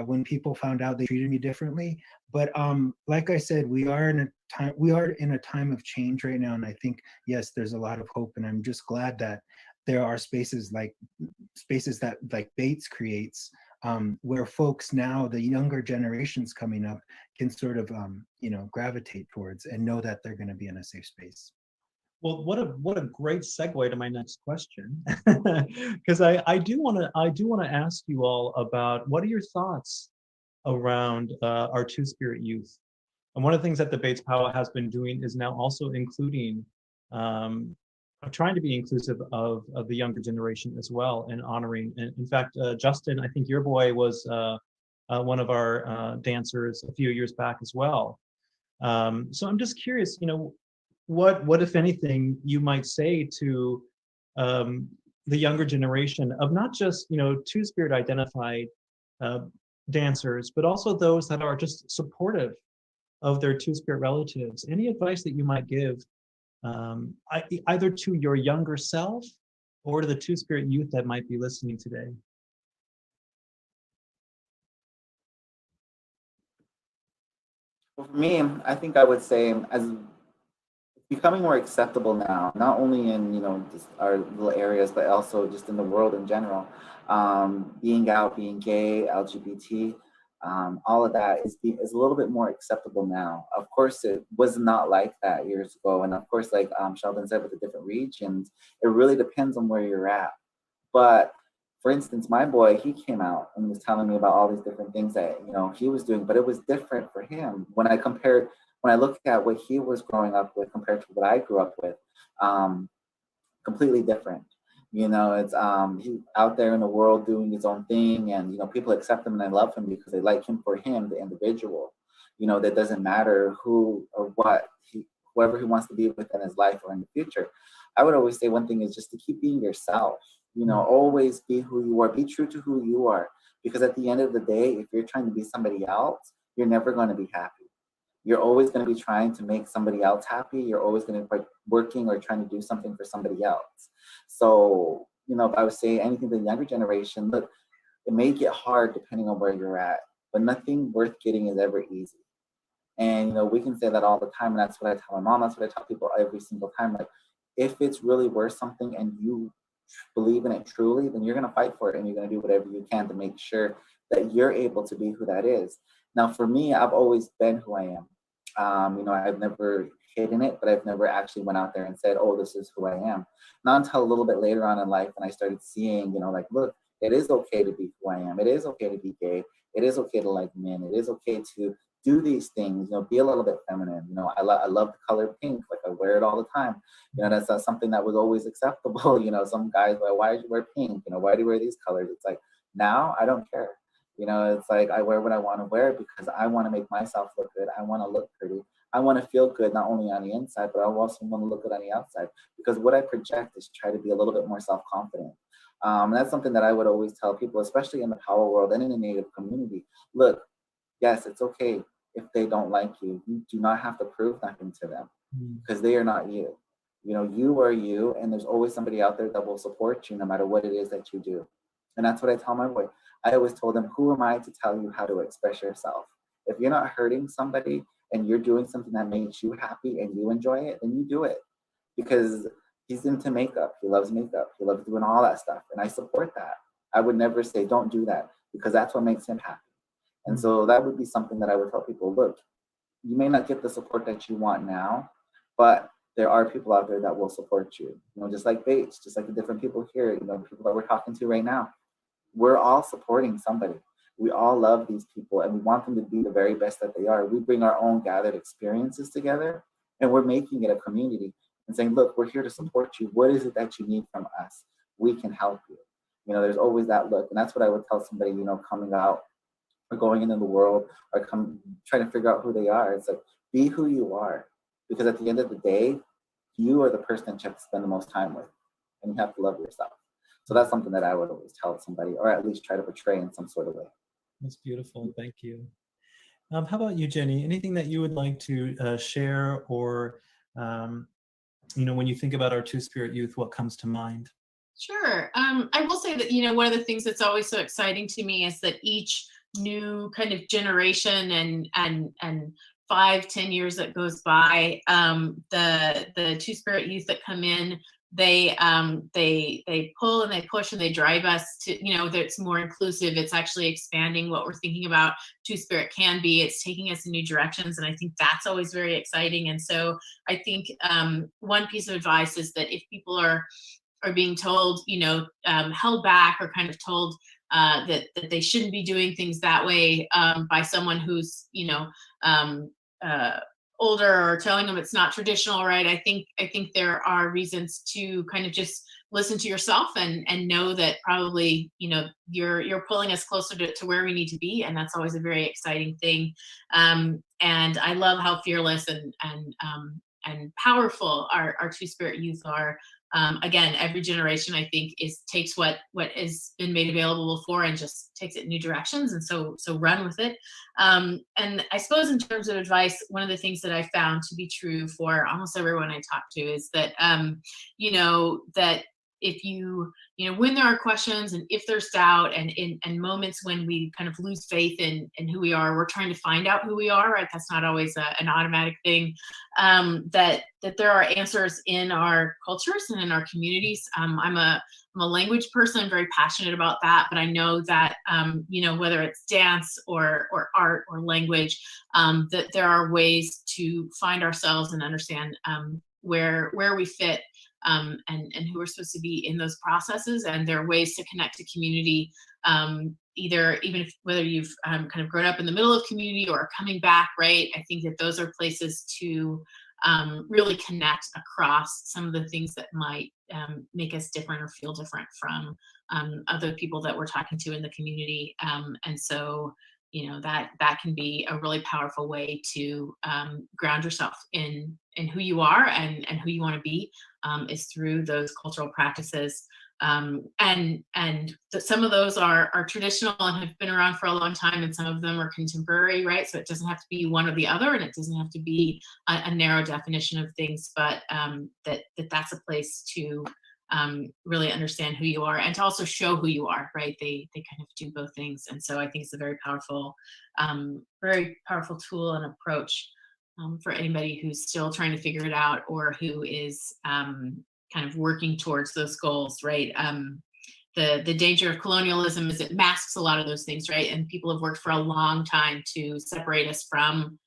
When people found out, they treated me differently. But like I said, we are in a time of change right now, and I think, yes, there's a lot of hope, and I'm just glad that there are spaces that like BAAIT-S creates, where folks now, the younger generations coming up, can sort of you know, gravitate towards and know that they're going to be in a safe space. Well, what a great segue to my next question, because I do want to ask you all about what are your thoughts around our Two-Spirit youth. And one of the things that the BAAIT-S Powwow has been doing is now also including, trying to be inclusive of the younger generation as well, and honoring. And in fact, Justin, I think your boy was one of our dancers a few years back as well. So I'm just curious, you know, what if anything you might say to the younger generation of not just, you know, Two-Spirit identified dancers, but also those that are just supportive of their Two-Spirit relatives. Any advice that you might give either to your younger self or to the Two-Spirit youth that might be listening today? Well, for me, I think I would say as becoming more acceptable now, not only in, you know, just our little areas, but also just in the world in general. Being out, being gay, LGBT, all of that is a little bit more acceptable now. Of course, it was not like that years ago, and of course, like Sheldon said, with the different regions, it really depends on where you're at. But for instance, my boy, he came out and was telling me about all these different things that, you know, he was doing, but it was different for him. When I look at what he was growing up with compared to what I grew up with, completely different. You know, it's he out there in the world doing his own thing, and you know, people accept him and they love him because they like him for him, the individual. You know, that doesn't matter who or what whoever he wants to be with in his life or in the future. I would always say one thing is just to keep being yourself. You know, always be who you are. Be true to who you are, because at the end of the day, if you're trying to be somebody else, you're never going to be happy. You're always going to be trying to make somebody else happy. You're always going to be working or trying to do something for somebody else. So, you know, if I would say anything to the younger generation, look, it may get hard depending on where you're at, but nothing worth getting is ever easy. And, you know, we can say that all the time. And that's what I tell my mom. That's what I tell people every single time. Like, if it's really worth something and you believe in it truly, then you're going to fight for it and you're going to do whatever you can to make sure that you're able to be who that is. Now, for me, I've always been who I am. You know, I've never hidden it, but I've never actually went out there and said, oh, this is who I am. Not until a little bit later on in life when I started seeing, you know, like, look, it is okay to be who I am. It is okay to be gay. It is okay to like men. It is okay to do these things, you know, be a little bit feminine. You know, I love the color pink. Like, I wear it all the time. You know, that's something that was always acceptable. You know, some guys, well, why did you wear pink? You know, why do you wear these colors? It's like, now I don't care. You know, it's like I wear what I want to wear because I want to make myself look good. I want to look pretty. I want to feel good, not only on the inside, but I also want to look good on the outside, because what I project is try to be a little bit more self-confident. And that's something that I would always tell people, especially in the powwow world and in the Native community. Look, yes, it's okay if they don't like you. You do not have to prove nothing to them because they are not you. You know, you are you, and there's always somebody out there that will support you no matter what it is that you do. And that's what I tell my boy. I always told him, who am I to tell you how to express yourself? If you're not hurting somebody and you're doing something that makes you happy and you enjoy it, then you do it. Because he's into makeup. He loves makeup. He loves doing all that stuff. And I support that. I would never say, don't do that, because that's what makes him happy. And so that would be something that I would tell people, look, you may not get the support that you want now, but there are people out there that will support you. You know, just like BAAIT-S, just like the different people here, you know, people that we're talking to right now. We're all supporting somebody. We all love these people and we want them to be the very best that they are. We bring our own gathered experiences together and we're making it a community and saying, look, we're here to support you. What is it that you need from us? We can help you. You know, there's always that look. And that's what I would tell somebody, you know, coming out or going into the world or trying to figure out who they are. It's like, be who you are. Because at the end of the day, you are the person that you have to spend the most time with. And you have to love yourself. So that's something that I would always tell somebody, or at least try to portray in some sort of way. That's beautiful. Thank you. How about you, Jenny? Anything that you would like to share, or you know, when you think about our Two-Spirit youth, what comes to mind? Sure. I will say that, you know, one of the things that's always so exciting to me is that each new kind of generation and 5-10 years that goes by, the Two-Spirit youth that come in, they pull and they push and they drive us to, you know, that it's more inclusive. It's actually expanding what we're thinking about Two-Spirit can be. It's taking us in new directions, and I think that's always very exciting. And so I think one piece of advice is that if people are being told, you know, held back or kind of told that they shouldn't be doing things that way by someone who's, you know, older, or telling them it's not traditional, right? I think there are reasons to kind of just listen to yourself and know that probably, you know, you're pulling us closer to where we need to be, and that's always a very exciting thing. And I love how fearless and powerful our Two-Spirit youth are. Again, every generation, I think, takes what has been made available before and just takes it in new directions, and so run with it. And I suppose in terms of advice, one of the things that I found to be true for almost everyone I talk to is that you know, that if you know, when there are questions and if there's doubt and moments when we kind of lose faith in who we are, we're trying to find out who we are, right? That's not always an automatic thing. That there are answers in our cultures and in our communities. I'm a language person. I'm very passionate about that, but I know that you know, whether it's dance or art or language, that there are ways to find ourselves and understand where we fit. And who are supposed to be in those processes, and there are ways to connect to community, whether you've kind of grown up in the middle of community or coming back, right? I think that those are places to really connect across some of the things that might make us different or feel different from other people that we're talking to in the community. And so, you know, that can be a really powerful way to ground yourself in who you are and who you want to be, is through those cultural practices. And some of those are traditional and have been around for a long time, and some of them are contemporary, right? So it doesn't have to be one or the other, and it doesn't have to be a narrow definition of things, but that's a place to really understand who you are and to also show who you are, right? They kind of do both things. And so I think it's a very powerful tool and approach for anybody who's still trying to figure it out, or who is kind of working towards those goals, right? The danger of colonialism is it masks a lot of those things, right? And people have worked for a long time to separate us from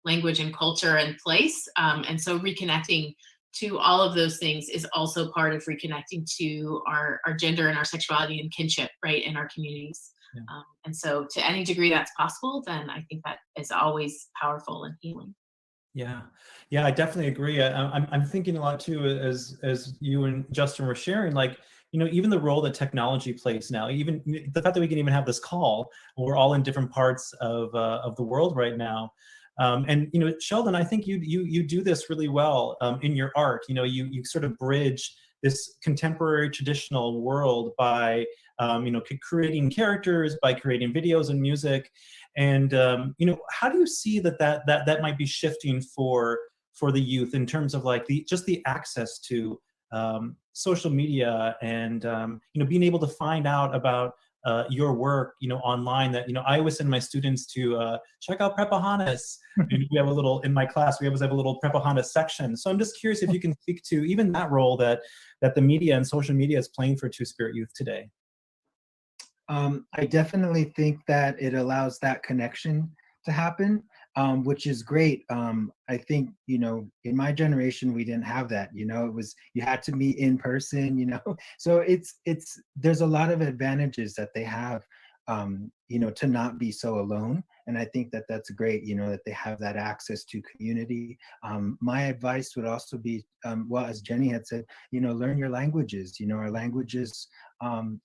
language and culture and place. And so reconnecting to all of those things is also part of reconnecting to our gender and our sexuality and kinship, right, in our communities. Yeah. And so to any degree that's possible, then I think that is always powerful and healing. Yeah, I definitely agree. I'm thinking a lot too, as you and Justin were sharing, like, you know, even the role that technology plays now, even the fact that we can even have this call, we're all in different parts of the world right now. And, you know, Sheldon, I think you do this really well in your art. You know, you sort of bridge this contemporary traditional world by, you know, creating characters, by creating videos and music. And, you know, how do you see that might be shifting for the youth in terms of like just the access to social media and, you know, being able to find out about your work, you know, online? That, you know, I always send my students to check out Prepahanas. And we have a little, in my class, we always have a little Prepahanas section. So I'm just curious if you can speak to even that role that the media and social media is playing for Two-Spirit youth today. I definitely think that it allows that connection to happen, which is great. I think, you know, in my generation, we didn't have that, you know, you had to meet in person, you know, so there's a lot of advantages that they have, you know, to not be so alone And I think that that's great, you know, that they have that access to community. My advice would also be, well, as Jenny had said, you know, learn your languages. You know, our languages,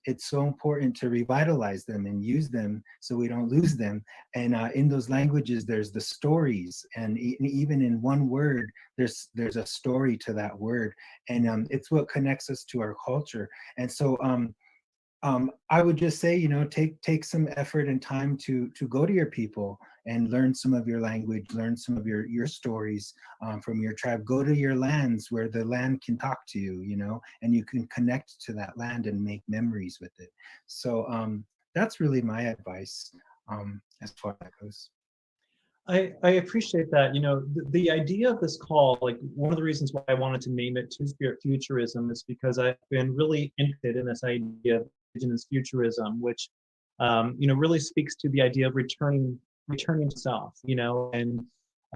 it's so important to revitalize them and use them so we don't lose them. And in those languages, there's the stories, and even in one word, there's a story to that word, and it's what connects us to our culture. And so I would just say, you know, take some effort and time to go to your people and learn some of your language, learn some of your stories from your tribe. Go to your lands where the land can talk to you, you know, and you can connect to that land and make memories with it. So that's really my advice as far as that goes. I appreciate that. You know, the idea of this call, like one of the reasons why I wanted to name it Two-Spirit Futurism is because I've been really interested in this idea of indigenous futurism, which, you know, really speaks to the idea of returning to self, you know, and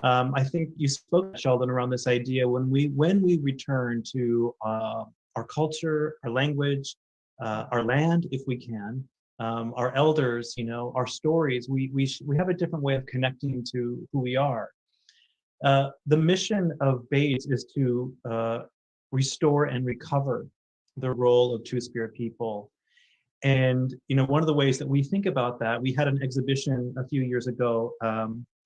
I think you spoke, Sheldon, around this idea when we return to our culture, our language, our land, if we can, our elders, you know, our stories, we have a different way of connecting to who we are. The mission of BAAIT-S is to restore and recover the role of Two-Spirit people. And, you know, one of the ways that we think about that, we had an exhibition a few years ago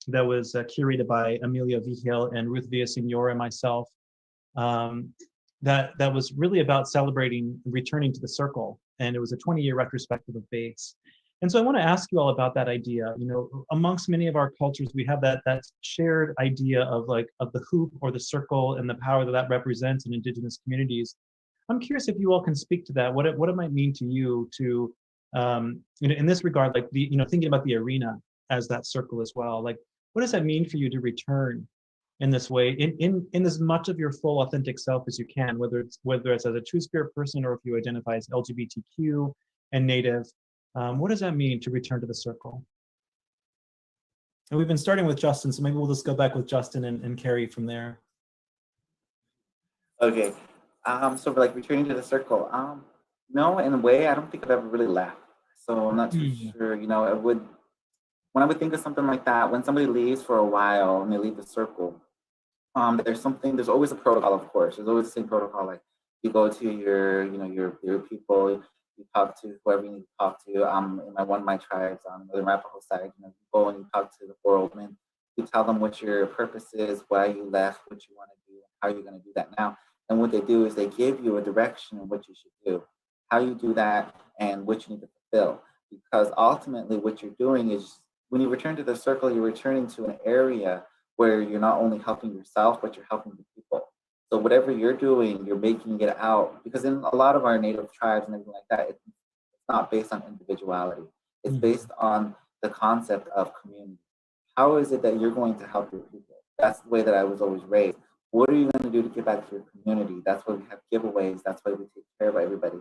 that was curated by Amelia Vigil and Ruth Villaseñor and myself, that was really about celebrating returning to the circle. And it was a 20-year retrospective of BAAIT-S. And so I want to ask you all about that idea. You know, amongst many of our cultures, we have that shared idea of the hoop or the circle and the power that represents in indigenous communities. I'm curious if you all can speak to that, what it might mean to you to, you know, in this regard, like you know, thinking about the arena as that circle as well. Like, what does that mean for you to return in this way, in as much of your full authentic self as you can, whether it's as a Two-Spirit person or if you identify as LGBTQ and Native, what does that mean to return to the circle? And we've been starting with Justin, so maybe we'll just go back with Justin and Carrie from there. Okay, so for like returning to the circle, no, in a way, I don't think I've ever really left. So I'm not too sure, you know, when I would think of something like that, when somebody leaves for a while and they leave the circle, there's always a protocol, of course. There's always the same protocol. Like you go to your people, you talk to whoever you need to talk to. In one of my tribes, on the Arapaho side, you know, you go and you talk to the 4 old men. You tell them what your purpose is, why you left, what you want to do, how you're going to do that now. And what they do is they give you a direction of what you should do, how you do that, and what you need to fulfill. Because ultimately, what you're doing is when you return to the circle, you're returning to an area where you're not only helping yourself, but you're helping the people. So whatever you're doing, you're making it out. Because in a lot of our native tribes and everything like that, it's not based on individuality. It's based on the concept of community. How is it that you're going to help your people? That's the way that I was always raised. What are you going to do to give back to your community? That's why we have giveaways. That's why we take care of everybody.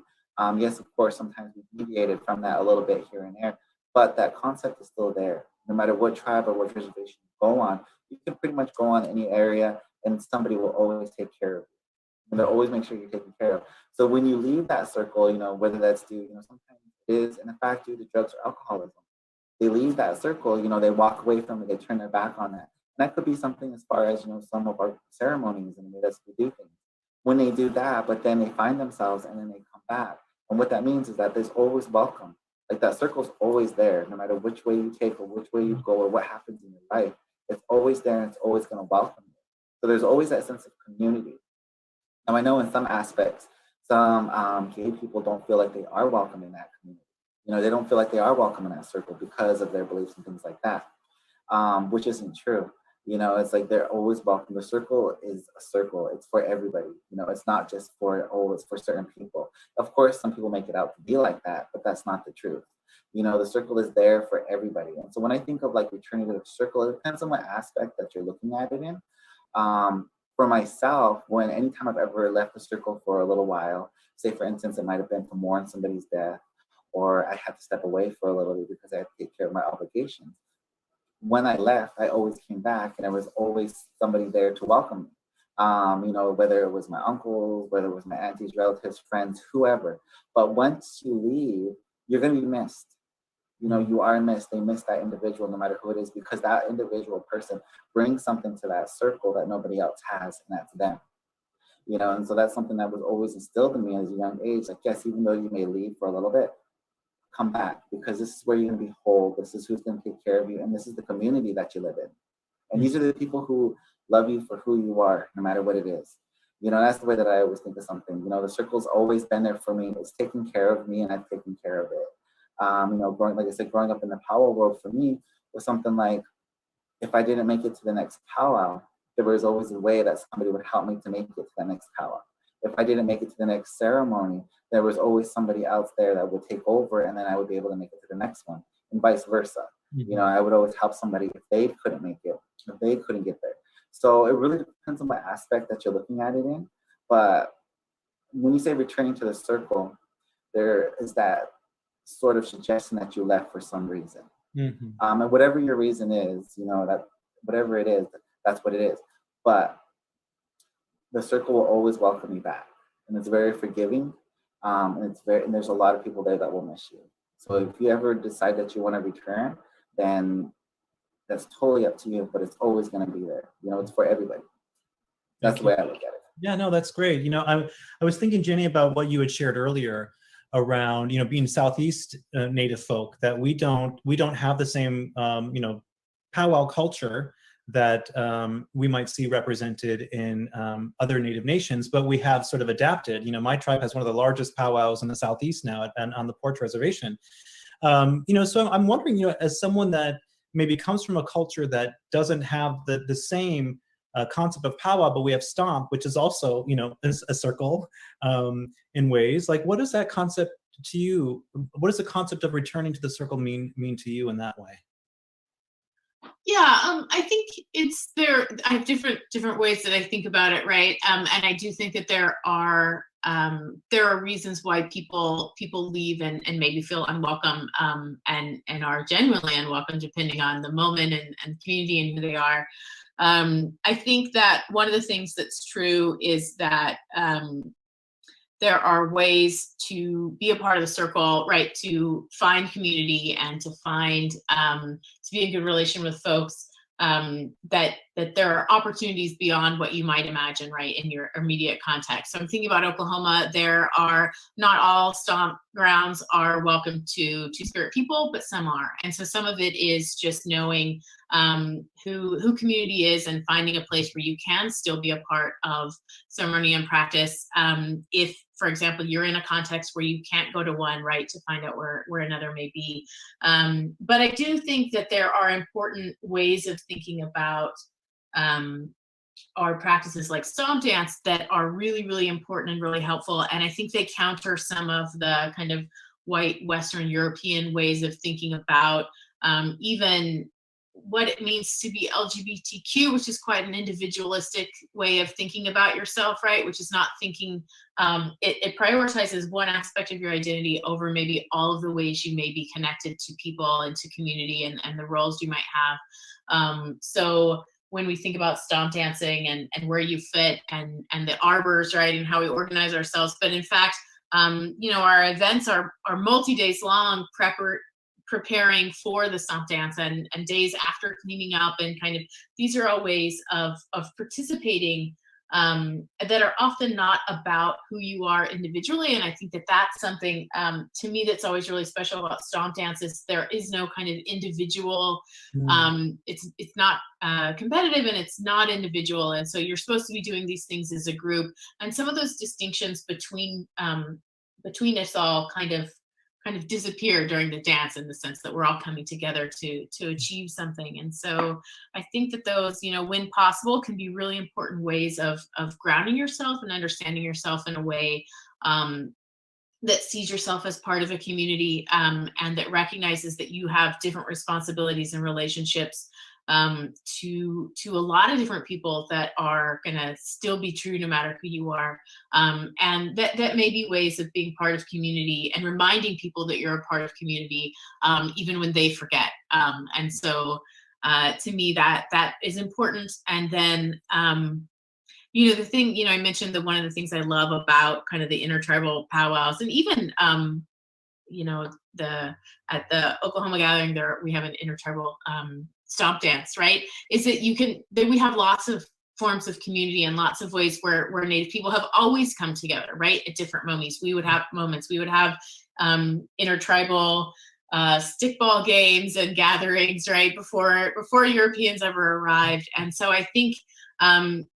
Yes, of course, sometimes we deviated from that a little bit here and there, but that concept is still there. No matter what tribe or what reservation you go on, you can pretty much go on any area and somebody will always take care of you. And they'll always make sure you're taken care of. So when you leave that circle, you know, whether that's due, you know, sometimes it is in fact due to drugs or alcoholism. They leave that circle, you know, they walk away from it, they turn their back on that. And that could be something as far as, you know, some of our ceremonies and the way that we do things. When they do that, but then they find themselves and then they come back. And what that means is that there's always welcome. Like that circle's always there, no matter which way you take or which way you go or what happens in your life. It's always there and it's always going to welcome you. So there's always that sense of community. Now I know in some aspects, some gay people don't feel like they are welcome in that community. You know, they don't feel like they are welcome in that circle because of their beliefs and things like that, which isn't true. You know, it's like they're always welcome. The circle is a circle. It's for everybody. You know, it's not just for, it's for certain people. Of course, some people make it out to be like that, but that's not the truth. You know, the circle is there for everybody. And so when I think of like returning to the circle, it depends on what aspect that you're looking at it in. For myself, when anytime I've ever left the circle for a little while, say for instance, it might have been to mourn somebody's death, or I had to step away for a little bit because I had to take care of my obligations. When I left, I always came back and there was always somebody there to welcome me. You know, whether it was my uncles, whether it was my aunties, relatives, friends, whoever. But once you leave, you're going to be missed. You know, you are missed. They miss that individual, no matter who it is, because that individual person brings something to that circle that nobody else has, and that's them. You know, and so that's something that was always instilled in me as a young age. Like, yes, even though you may leave for a little bit, come back, because this is where you're going to be whole. This is who's going to take care of you, and this is the community that you live in. And these are the people who love you for who you are, no matter what it is. You know, that's the way that I always think of something. You know, the circle's always been there for me. It's taking care of me, and I've taken care of it. You know, like I said, growing up in the powwow world for me was something like, if I didn't make it to the next powwow, there was always a way that somebody would help me to make it to the next powwow. If I didn't make it to the next ceremony, there was always somebody else there that would take over, and then I would be able to make it to the next one, and vice versa. You know, I would always help somebody if they couldn't make it, if they couldn't get there. So it really depends on what aspect that you're looking at it in. But when you say returning to the circle, there is that sort of suggestion that you left for some reason. And whatever your reason is, you know, that whatever it is, that's what it is. But the circle will always welcome you back, and it's very forgiving. And there's a lot of people there that will miss you. So if you ever decide that you want to return, then that's totally up to you, but it's always going to be there. You know, it's for everybody. That's the way I look at it. Yeah, no, that's great. You know, I was thinking, Jenny, about what you had shared earlier around, you know, being Southeast Native folk, that we don't have the same, you know, powwow culture that we might see represented in other Native nations, but we have sort of adapted. You know, my tribe has one of the largest powwows in the Southeast now on the Porch Reservation. You know, so I'm wondering, you know, as someone that maybe comes from a culture that doesn't have the same concept of powwow, but we have stomp, which is also, you know, a circle in ways. Like, what does that concept to you? What does the concept of returning to the circle mean to you in that way? Yeah, I think it's there. I have different ways that I think about it, right? And I do think that there are reasons why people leave and maybe feel unwelcome, and are genuinely unwelcome, depending on the moment and community and who they are. I think that one of the things that's true is that there are ways to be a part of the circle, right? To find community and to find, to be in good relation with folks, that there are opportunities beyond what you might imagine, right, in your immediate context. So I'm thinking about Oklahoma. There are not all stomp grounds are welcome to Two-Spirit people, but some are. And so some of it is just knowing who community is and finding a place where you can still be a part of ceremony and practice. If, for example, you're in a context where you can't go to one, right, to find out where another may be. But I do think that there are important ways of thinking about our practices like stomp dance that are really, really important and really helpful. And I think they counter some of the kind of white Western European ways of thinking about even what it means to be LGBTQ, which is quite an individualistic way of thinking about yourself, right? Which is not thinking, it prioritizes one aspect of your identity over maybe all of the ways you may be connected to people and to community and the roles you might have. So when we think about stomp dancing and where you fit and the arbors, right, and how we organize ourselves, but in fact, you know, our events are multi-days long, preparing for the stomp dance and days after cleaning up, and kind of these are all ways of participating that are often not about who you are individually. And I think that that's something to me that's always really special about stomp dance is there is no kind of individual, it's not competitive and it's not individual, and so you're supposed to be doing these things as a group, and some of those distinctions between us all kind of disappear during the dance, in the sense that we're all coming together to achieve something. And so I think that those, you know, when possible, can be really important ways of grounding yourself and understanding yourself in a way that sees yourself as part of a community, and that recognizes that you have different responsibilities and relationships to a lot of different people that are going to still be true no matter who you are. And that may be ways of being part of community and reminding people that you're a part of community, even when they forget. And so to me, that is important. And then, you know, the thing, you know, I mentioned that one of the things I love about kind of the intertribal powwows, and even at the Oklahoma gathering there, we have an intertribal stomp dance, right? Is that we have lots of forms of community and lots of ways where Native people have always come together, right? At different moments. We would have intertribal stickball games and gatherings, right? Before Europeans ever arrived. And so I think,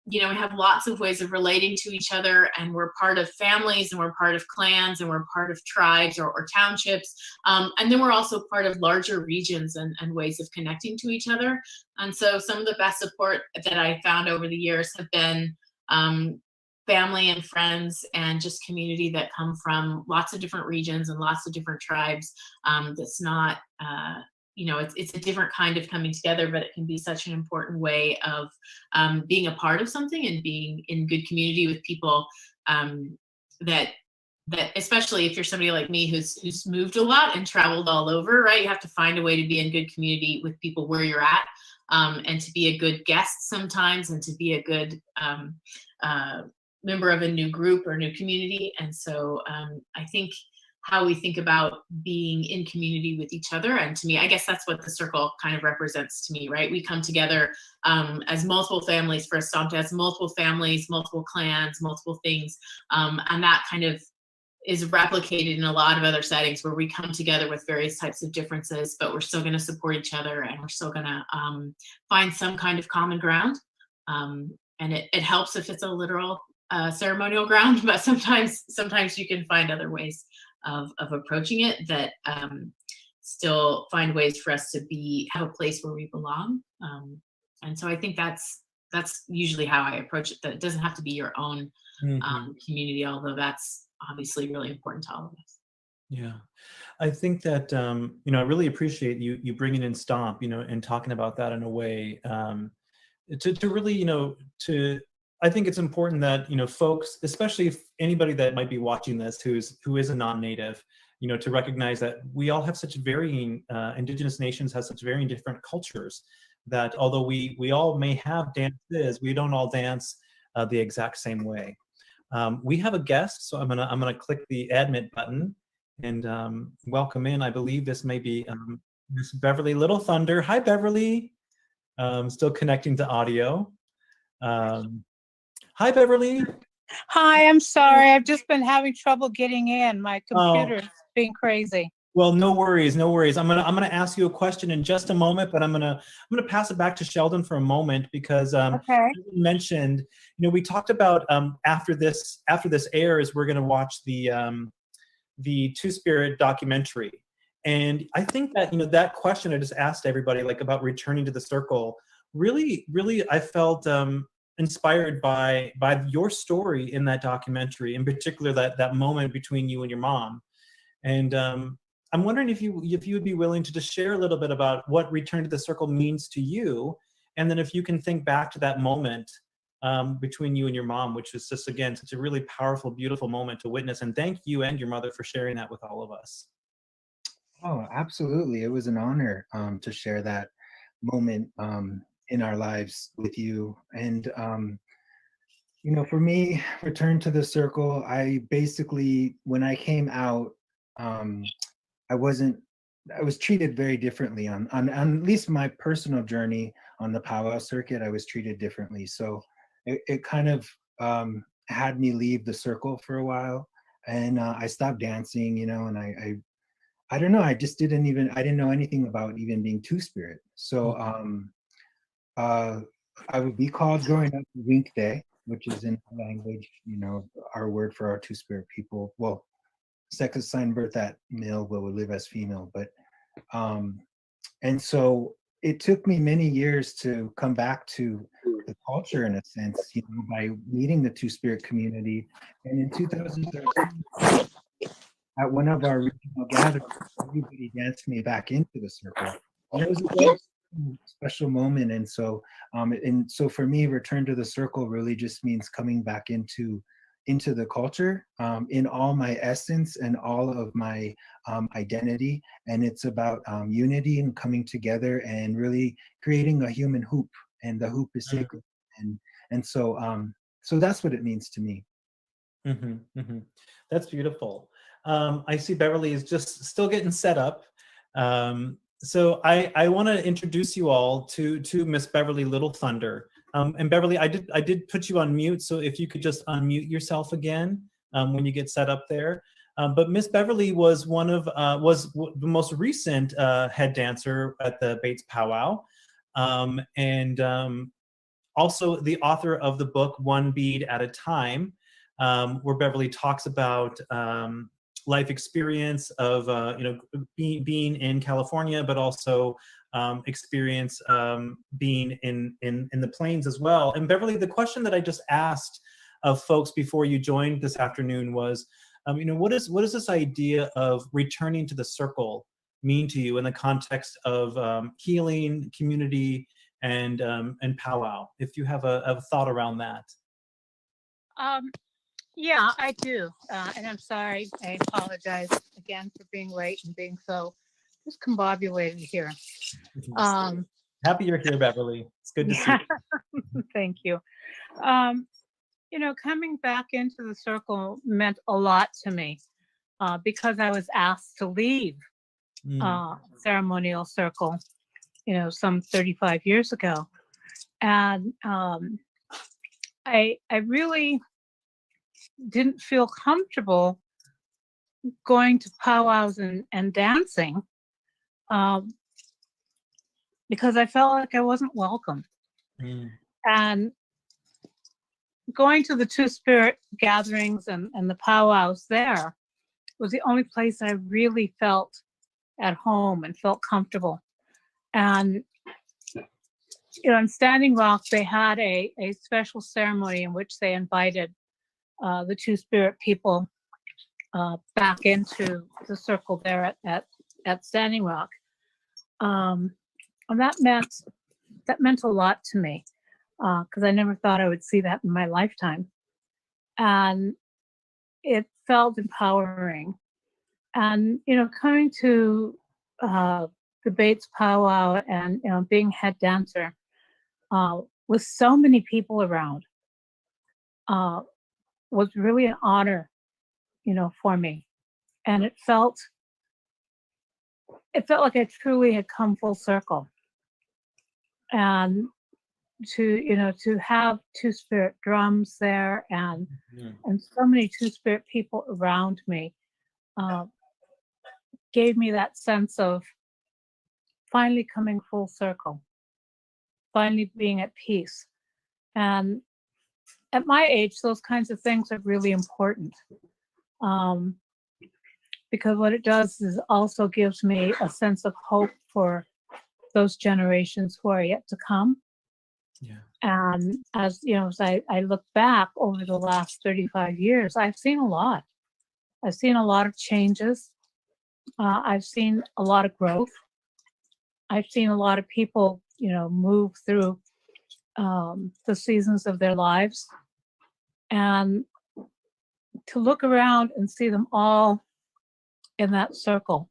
we have lots of ways of relating to each other, and we're part of families, and we're part of clans, and we're part of tribes or townships. And then we're also part of larger regions and ways of connecting to each other. And so some of the best support that I found over the years have been family and friends and just community that come from lots of different regions and lots of different tribes. That's not, it's a different kind of coming together, but it can be such an important way of being a part of something and being in good community with people that especially if you're somebody like me who's moved a lot and traveled all over, right? You have to find a way to be in good community with people where you're at, and to be a good guest sometimes, and to be a good member of a new group or new community. And so I think how we think about being in community with each other. And to me, I guess that's what the circle kind of represents to me, right? We come together as multiple families for a stomp dance, multiple families, multiple clans, multiple things. And that kind of is replicated in a lot of other settings where we come together with various types of differences, but we're still going to support each other, and we're still going to find some kind of common ground. And it helps if it's a literal ceremonial ground, but sometimes you can find other ways of approaching it that still find ways for us to have a place where we belong. And so I think that's usually how I approach it. That it doesn't have to be your own community, although that's obviously really important to all of us. Yeah, I think that I really appreciate you bringing in stomp, and talking about that in a way to really, I think it's important that, folks, especially if anybody that might be watching this who is a non-native, to recognize that we all have such varying, indigenous nations have such varying different cultures, that although we all may have dances, we don't all dance the exact same way. We have a guest, so I'm gonna click the admit button and welcome in. I believe this may be Miss Beverly Little Thunder. Hi, Beverly. Still connecting to audio. Hi, Beverly. Hi, I'm sorry. I've just been having trouble getting in. My computer's being crazy. Well, no worries, no worries. I'm gonna ask you a question in just a moment, but I'm gonna pass it back to Sheldon for a moment, because Okay. you mentioned, we talked about after this airs, we're gonna watch the Two-Spirit documentary, and I think that that question I just asked everybody, like about returning to the circle, really I felt inspired by your story in that documentary, in particular that moment between you and your mom. And I'm wondering if you would be willing to just share a little bit about what return to the circle means to you, and then if you can think back to that moment between you and your mom, which is just, again, such a really powerful, beautiful moment to witness. And thank you and your mother for sharing that with all of us. Oh, absolutely. It was an honor to share that moment in our lives with you. And, for me, return to the circle, I basically, when I came out, I was treated very differently on at least my personal journey on the powwow circuit. I was treated differently. So it kind of had me leave the circle for a while, and I stopped dancing, and I don't know, I didn't know anything about even being Two-Spirit. So I would be called growing up Wink Day, which is in our language, our word for our Two-Spirit people. Well, sex assigned birth at male will live as female, but and so it took me many years to come back to the culture, in a sense, by meeting the Two-Spirit community. And in 2013, at one of our regional gatherings, everybody danced me back into the circle, and it was a very special moment. And so for me, return to the circle really just means coming back into the culture in all my essence and all of my identity. And it's about unity and coming together and really creating a human hoop, and the hoop is sacred. And so that's what it means to me. That's beautiful. I see Beverly is just still getting set up. So I want to introduce you all to Miss Beverly Little Thunder. And Beverly, I did put you on mute, so if you could just unmute yourself again when you get set up there. But Miss Beverly was the most recent head dancer at the BAAIT-S Powwow, and also the author of the book One Bead at a Time, where Beverly talks about life experience of being in California, but also experience being in the plains as well. And Beverly, the question that I just asked of folks before you joined this afternoon was, what does this idea of returning to the circle mean to you in the context of healing, community, and powwow? If you have a thought around that. Yeah, I do. And I'm sorry. I apologize again for being late and being so discombobulated here. Happy you're here, Beverly. It's good to see you. Thank you. Coming back into the circle meant a lot to me because I was asked to leave ceremonial circle, some 35 years ago. And I really didn't feel comfortable going to powwows and dancing because I felt like I wasn't welcome. And going to the Two-Spirit gatherings and the powwows there was the only place I really felt at home and felt comfortable. And in Standing Rock, they had a special ceremony in which they invited the Two-Spirit people back into the circle there at Standing Rock. And that meant a lot to me because I never thought I would see that in my lifetime. And it felt empowering. And, coming to the BAAIT-S Powwow and, being head dancer with so many people around was really an honor, for me. And it felt like I truly had come full circle. And to have Two-Spirit drums there and so many Two-Spirit people around me gave me that sense of finally coming full circle, finally being at peace. And at my age, those kinds of things are really important because what it does is also gives me a sense of hope for those generations who are yet to come. Yeah. And as I look back over the last 35 years, I've seen a lot. I've seen a lot of changes. I've seen a lot of growth. I've seen a lot of people, move through the seasons of their lives. And to look around and see them all in that circle.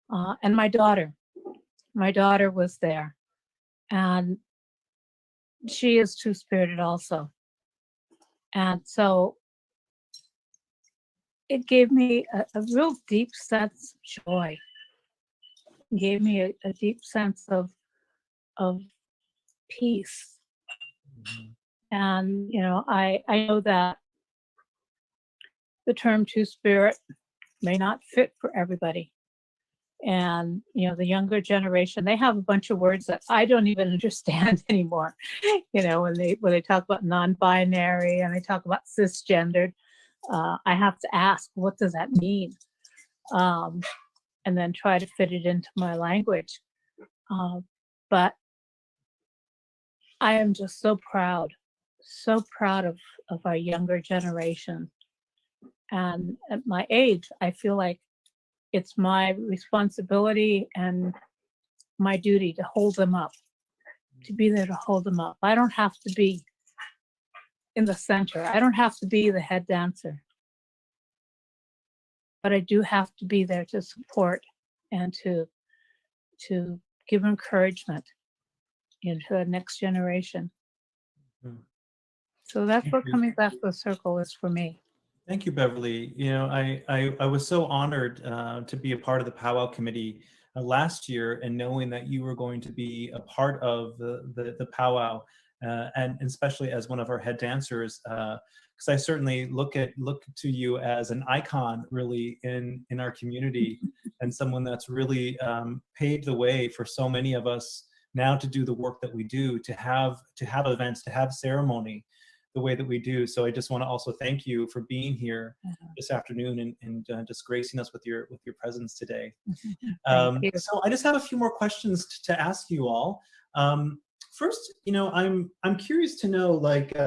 And my daughter was there. And she is Two-Spirited also. And so it gave me a real deep sense of joy. It gave me a deep sense of peace. And, I know that the term Two-Spirit may not fit for everybody. And, the younger generation, they have a bunch of words that I don't even understand anymore. When they talk about non-binary and they talk about cisgendered, I have to ask, what does that mean? And then try to fit it into my language. But I am just so proud of our younger generation. And at my age, I feel like it's my responsibility and my duty to hold them up, to be there to hold them up. I don't have to be in the center. I don't have to be the head dancer. But I do have to be there to support and to give encouragement into the next generation. So that's what coming back to the circle is for me. Thank you, Beverly. You know, I was so honored to be a part of the Powwow Committee last year, and knowing that you were going to be a part of the powwow, and especially as one of our head dancers, because I certainly look to you as an icon, really, in our community, and someone that's really paved the way for so many of us now to do the work that we do, to have events, to have ceremony the way that we do. So I just want to also thank you for being here this afternoon, and just gracing us with your presence today. Thank you. So I just have a few more questions to ask you all. First, you know, I'm curious to know, like,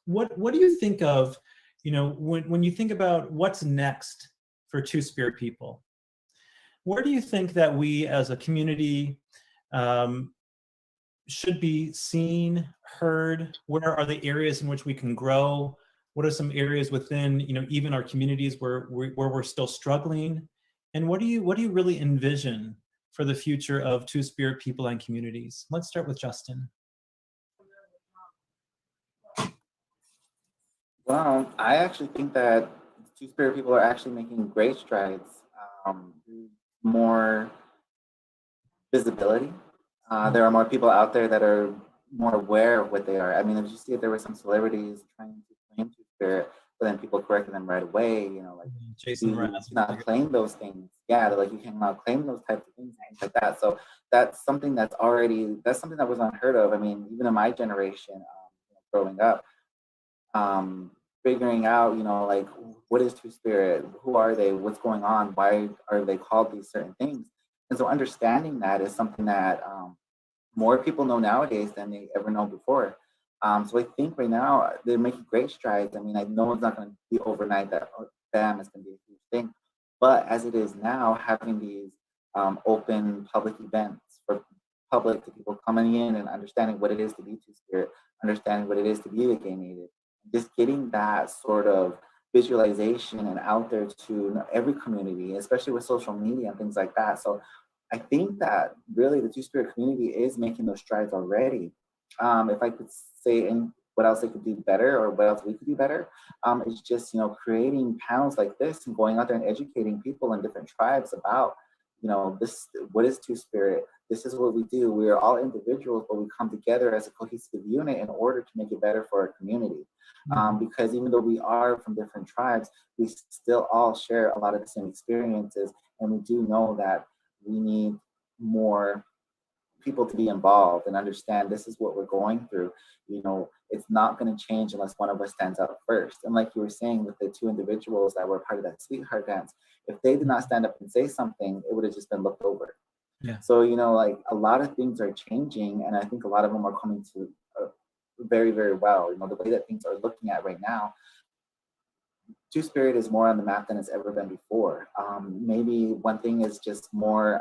what do you think of, you know, when you think about what's next for Two-Spirit people? Where do you think that we as a community should be seen, heard? Where are the areas in which we can grow? What are some areas within, you know, even our communities where we're still struggling? And what do you really envision for the future of Two-Spirit people and communities? Let's start with Justin. Well, I actually think that Two-Spirit people are actually making great strides. More visibility. There are more people out there that are more aware of what they are. I mean, if you see, there were some celebrities trying to claim Two-Spirit, but then people corrected them right away. You know, like, Jason you Mraz. cannot claim those things. Yeah, they're like, you cannot claim those types of things and things like that. So that's something that's something that was unheard of. I mean, even in my generation, growing up, figuring out, you know, like, what is Two-Spirit? Who are they? What's going on? Why are they called these certain things? And so understanding that is something that more people know nowadays than they ever know before. So I think right now they're making great strides. I mean, I know it's not going to be overnight that, oh, bam, it's going to be a huge thing. But as it is now, having these open public events for public, to people coming in and understanding what it is to be Two-Spirit, understanding what it is to be a gay native, just getting that sort of visualization and out there to every community, especially with social media and things like that. So I think that really the Two-Spirit community is making those strides already. If I could say what else they could do better, or what else we could do better, it's just, you know, creating panels like this and going out there and educating people in different tribes about, you know, this, what is Two-Spirit? This is what we do. We are all individuals, but we come together as a cohesive unit in order to make it better for our community. Because even though we are from different tribes, we still all share a lot of the same experiences, and we do know that we need more people to be involved and understand this is what we're going through. You know, it's not going to change unless one of us stands up first. And like you were saying with the two individuals that were part of that sweetheart dance, if they did not stand up and say something, it would have just been looked over. Yeah. So, you know, like, a lot of things are changing, and I think a lot of them are coming to very, very well. You know, the way that things are looking at right now, Two-Spirit is more on the map than it's ever been before. Maybe one thing is just more,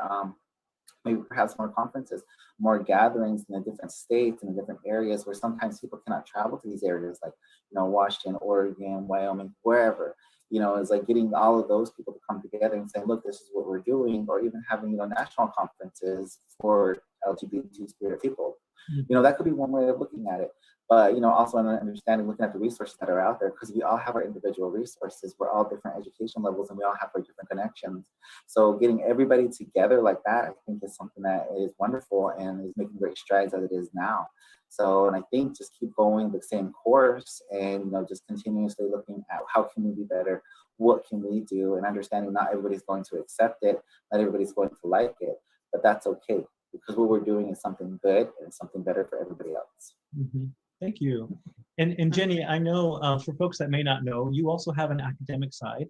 maybe perhaps more conferences, more gatherings in the different states and the different areas where sometimes people cannot travel to these areas, like, you know, Washington, Oregon, Wyoming, wherever. You know, it's like getting all of those people to come together and say, look, this is what we're doing, or even having, you know, national conferences for LGBT Two-Spirit people. You know, that could be one way of looking at it. But, you know, also understanding, looking at the resources that are out there, because we all have our individual resources. We're all different education levels, and we all have our different connections. So getting everybody together like that, I think, is something that is wonderful and is making great strides as it is now. So, and I think just keep going the same course, and, you know, just continuously looking at how can we be better, what can we do, and understanding not everybody's going to accept it, not everybody's going to like it, but that's okay, because what we're doing is something good and something better for everybody else. Mm-hmm. Thank you. And Jenny, I know for folks that may not know, you also have an academic side,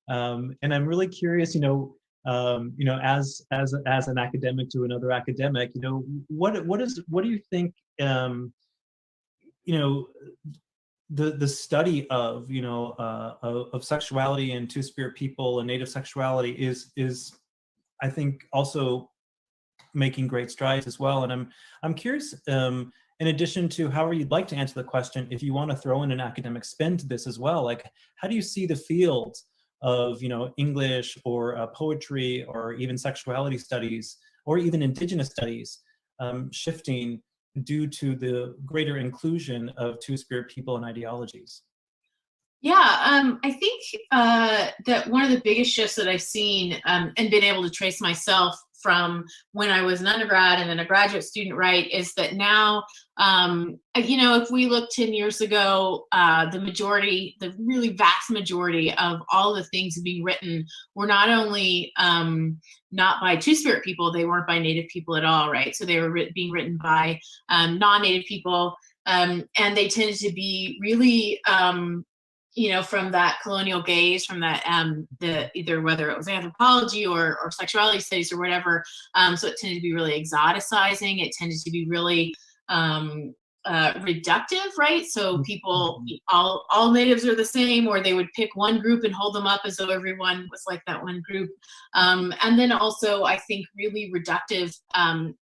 and I'm really curious, you know, as an academic to another academic, you know, what do you think, you know, the study of, you know, of sexuality and Two-Spirit people and Native sexuality is I think also making great strides as well. And I'm curious, in addition to however you'd like to answer the question, if you want to throw in an academic spin to this as well, like, how do you see the field of, you know, English or poetry or even sexuality studies or even Indigenous studies shifting due to the greater inclusion of Two-Spirit people and ideologies? Yeah, I think that one of the biggest shifts that I've seen and been able to trace myself from when I was an undergrad and then a graduate student, right, is that now, if we look 10 years ago, the really vast majority of all the things being written were not only not by Two-Spirit people, they weren't by Native people at all, right? So they were being written by non-Native people, and they tended to be really from that colonial gaze, from that the either whether it was anthropology or sexuality studies or whatever. So it tended to be really exoticizing. It tended to be really reductive, right? So people, all natives are the same, or they would pick one group and hold them up as though everyone was like that one group. And then also, I think really reductive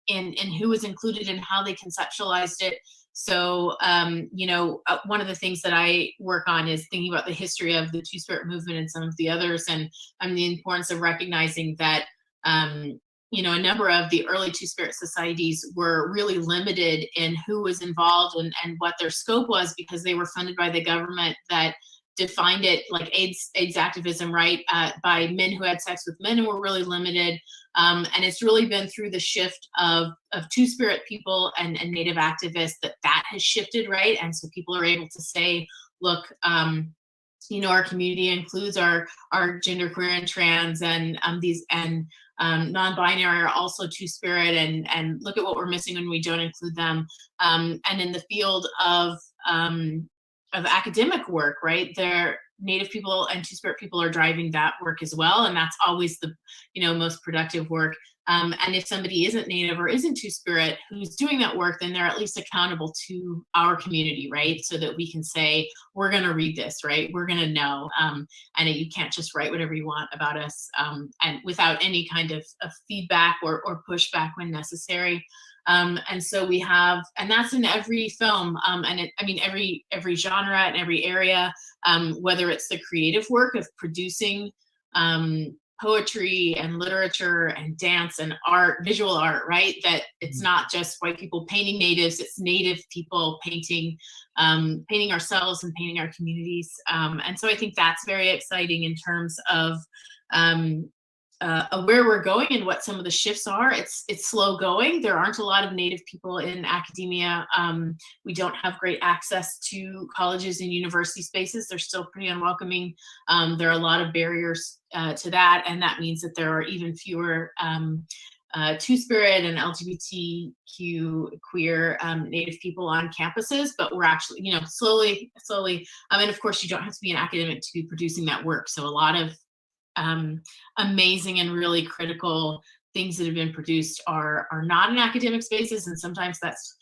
in who was included and how they conceptualized it. So, one of the things that I work on is thinking about the history of the Two-Spirit movement and some of the others, and the importance of recognizing that, a number of the early Two-Spirit societies were really limited in who was involved and what their scope was, because they were funded by the government that defined it like AIDS activism, right, by men who had sex with men and were really limited. And it's really been through the shift of Two-Spirit people and Native activists that has shifted, right? And so people are able to say, look, our community includes our genderqueer and trans and non-binary are also Two-Spirit, and look at what we're missing when we don't include them. And in the field of academic work, right, there Native people and Two-Spirit people are driving that work as well, and that's always the most productive work. And if somebody isn't Native or isn't Two-Spirit who's doing that work, then they're at least accountable to our community, right? So that we can say, we're going to read this, right? We're going to know. And you can't just write whatever you want about us, and without any kind of feedback or pushback when necessary. And so we have, and that's in every film, every genre and every area, whether it's the creative work of producing poetry and literature and dance and art, visual art, right? That it's not just white people painting natives, it's Native people painting ourselves and painting our communities. And so I think that's very exciting in terms of where we're going and what some of the shifts are. It's slow going. There aren't a lot of Native people in academia. We don't have great access to colleges and university spaces. They're still pretty unwelcoming. There are a lot of barriers to that, and that means that there are even fewer Two-Spirit and LGBTQ queer Native people on campuses, but we're actually, slowly, and of course you don't have to be an academic to be producing that work. So a lot of amazing and really critical things that have been produced are not in academic spaces, and sometimes that's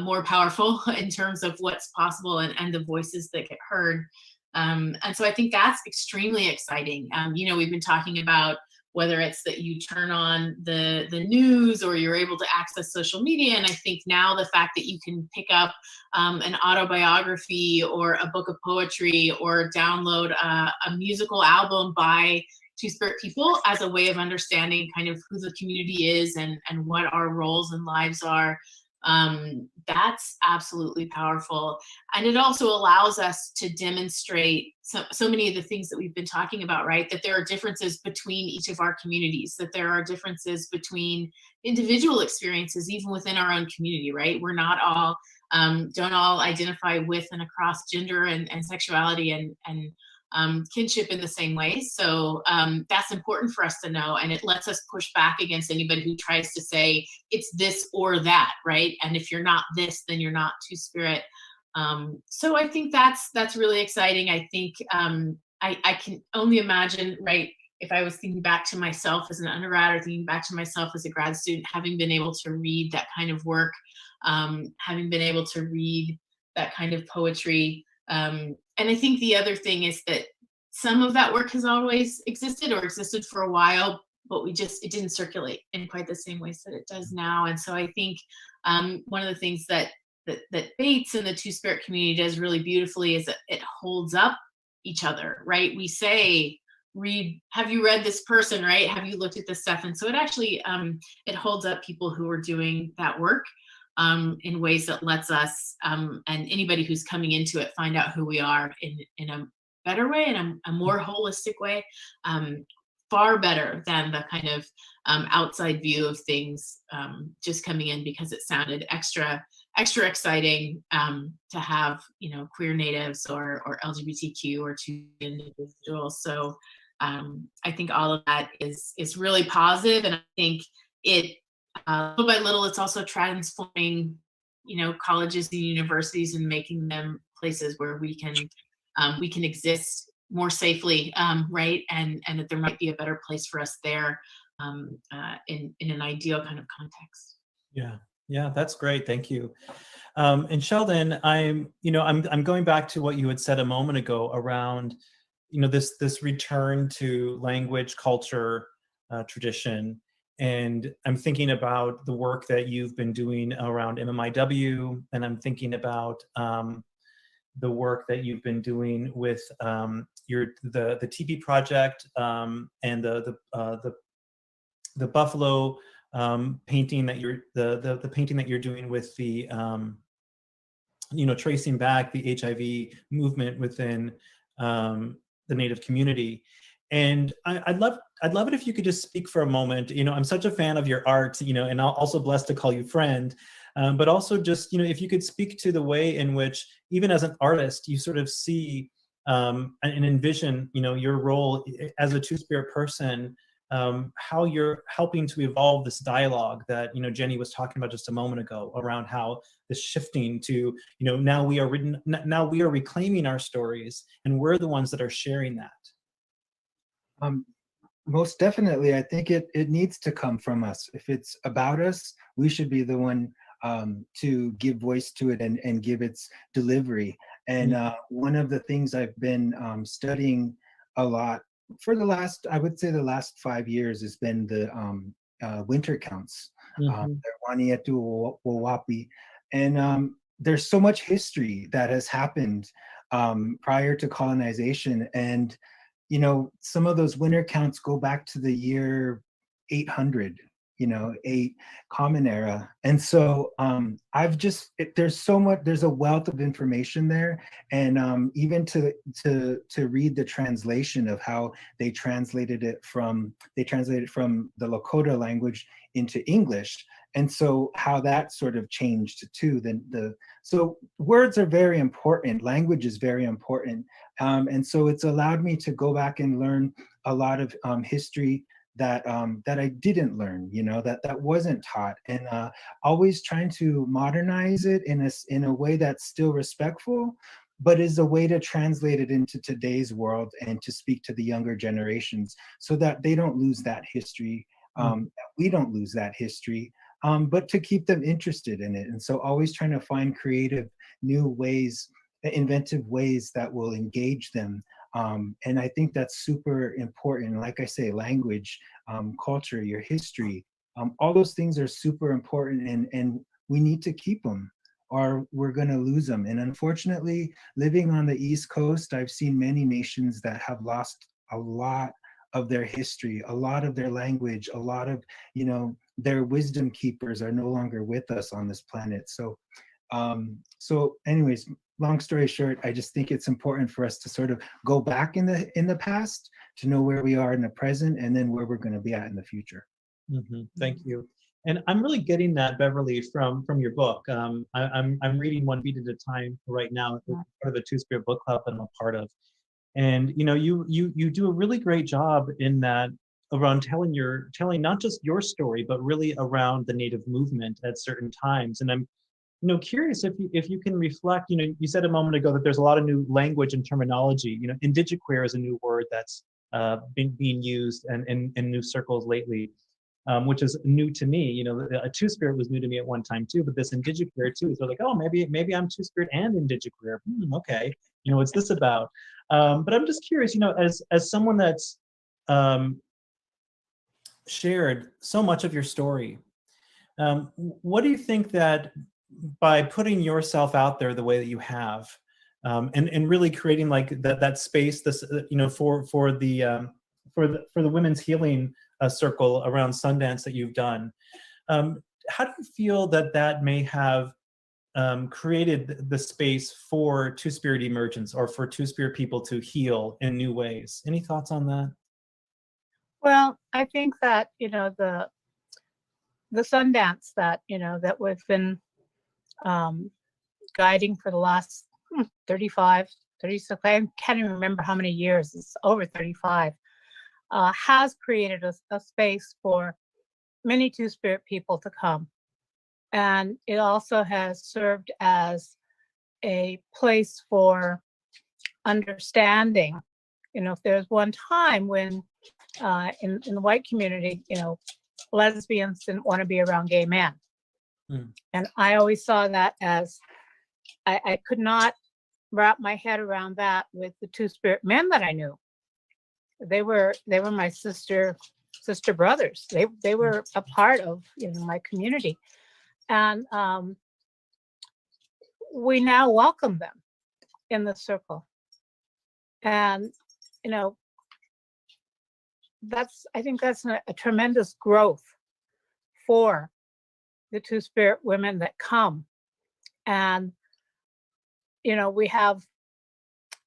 more powerful in terms of what's possible and the voices that get heard. And so I think that's extremely exciting. We've been talking about whether it's that you turn on the news or you're able to access social media. And I think now the fact that you can pick up an autobiography or a book of poetry or download a musical album by Two-Spirit people as a way of understanding kind of who the community is and what our roles and lives are, that's absolutely powerful. And it also allows us to demonstrate so many of the things that we've been talking about, right? That there are differences between each of our communities, that there are differences between individual experiences, even within our own community, right? We're not all, don't all identify with and across gender and sexuality and kinship in the same way. So that's important for us to know, and it lets us push back against anybody who tries to say it's this or that, right? And if you're not this, then you're not Two-Spirit. So I think that's really exciting. I think I can only imagine, right, if I was thinking back to myself as an undergrad or thinking back to myself as a grad student, having been able to read that kind of work, having been able to read that kind of poetry. And I think the other thing is that some of that work has always existed or existed for a while, but it didn't circulate in quite the same ways that it does now. And so I think one of the things that BAAIT-S and the Two-Spirit community does really beautifully is that it holds up each other, right? We say, have you read this person, right? Have you looked at this stuff? And so it actually, it holds up people who are doing that work in ways that lets us and anybody who's coming into it find out who we are in better way and a more holistic way, far better than the kind of outside view of things just coming in because it sounded extra exciting to have, you know, queer natives or LGBTQ or two individuals. So I think all of that is really positive, and I think it little by little it's also transforming, you know, colleges and universities and making them places where we can exist more safely, right? And that there might be a better place for us there in an ideal kind of context. Yeah, that's great. Thank you. And Sheldon, I'm going back to what you had said a moment ago around, you know, this return to language, culture, tradition. And I'm thinking about the work that you've been doing around MMIW, and I'm thinking about the work that you've been doing with the TP project and the Buffalo painting that the painting that you're doing with the you know, tracing back the HIV movement within the Native community. And I'd love it if you could just speak for a moment. You know, I'm such a fan of your art, you know, and I'm also blessed to call you friend. But also just, you know, if you could speak to the way in which, even as an artist, you sort of see and envision, you know, your role as a Two-Spirit person, how you're helping to evolve this dialogue that, you know, Jenny was talking about just a moment ago around how this shifting to, you know, now we are reclaiming our stories, and we're the ones that are sharing that. Most definitely, I think it needs to come from us. If it's about us, we should be the one to give voice to it and give its delivery. And one of the things I've been studying a lot for the last, I would say the last 5 years, has been the winter counts. And there's so much history that has happened prior to colonization. And you know, some of those winter counts go back to the year 800, you know, 8 Common Era. And so there's a wealth of information there. And even to read the translation of how they translated it from the Lakota language into English. And so how that sort of changed too. So words are very important. Language is very important. And so it's allowed me to go back and learn a lot of history that I didn't learn, you know, that wasn't taught, and always trying to modernize it in a way that's still respectful, but is a way to translate it into today's world and to speak to the younger generations so that they don't lose that history, we don't lose that history, but to keep them interested in it. And so always trying to find creative, new ways, inventive ways that will engage them. And I think that's super important. Like I say, language, culture, your history, all those things are super important, and we need to keep them or we're going to lose them. And unfortunately, living on the East Coast, I've seen many nations that have lost a lot of their history, a lot of their language, a lot of, you know, their wisdom keepers are no longer with us on this planet. So anyways, long story short, I just think it's important for us to sort of go back in the past to know where we are in the present, and then where we're going to be at in the future. Thank you. And I'm really getting that, Beverly, from your book. I'm reading One Beat at a Time right now. It's part of the Two-Spirit book club that I'm a part of. And you know, you do a really great job in that around telling not just your story, but really around the Native movement at certain times. And I'm, you know, curious if you can reflect. You know, you said a moment ago that there's a lot of new language and terminology. You know, indigiqueer is a new word that's been being used in new circles lately, which is new to me. You know, a Two-Spirit was new to me at one time too, but this indigiqueer too. So like, oh, maybe I'm Two-Spirit and indigiqueer. Okay, you know, what's this about? But I'm just curious. You know, as someone that's shared so much of your story, what do you think that by putting yourself out there the way that you have, and really creating like that space, this, you know, for the women's healing circle around Sundance that you've done, how do you feel that may have created the space for Two-Spirit emergence, or for Two-Spirit people to heal in new ways. Any thoughts on that? Well, I think that, the Sundance that, that we've been guiding for the last 35, 36, I can't even remember how many years, it's over 35, has created a space for many Two-Spirit people to come. And it also has served as a place for understanding. If there's one time when in the white community, lesbians didn't want to be around gay men. And I always saw that as, I could not wrap my head around that with the Two-Spirit men that I knew. They were my sister brothers. They were a part of my community, and we now welcome them in the circle. And I think that's a tremendous growth for the Two-Spirit women that come. And we have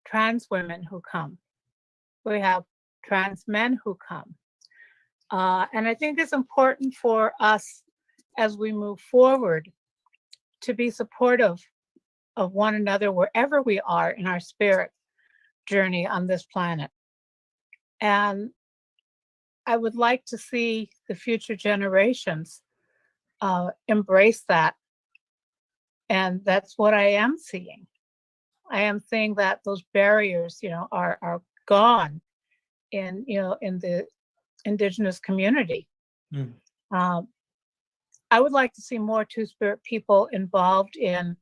trans women who come. We have trans men who come. And I think it's important for us as we move forward to be supportive of one another wherever we are in our spirit journey on this planet. And I would like to see the future generations embrace that. And that's what I am seeing. I am seeing that those barriers, are gone in the Indigenous community. I would like to see more Two-Spirit people involved in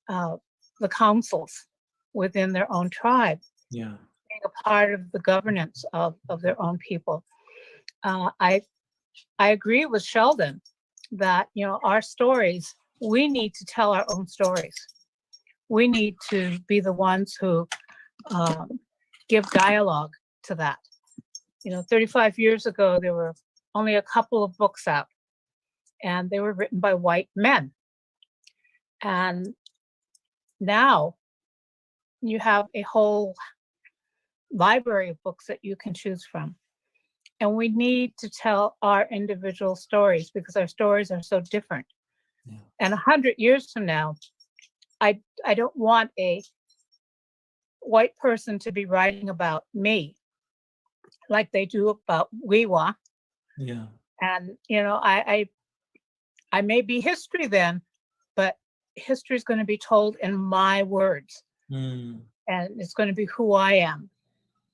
the councils within their own tribe, being a part of the governance of their own people. I agree with Sheldon that our stories, we need to tell our own stories. We need to be the ones who give dialogue to that. 35 years ago, there were only a couple of books out, and they were written by white men. And now you have a whole library of books that you can choose from. And we need to tell our individual stories because our stories are so different. And 100 years from now, I don't want a white person to be writing about me like they do about Weewa. And I may be history then, but history is going to be told in my words. And it's going to be who I am.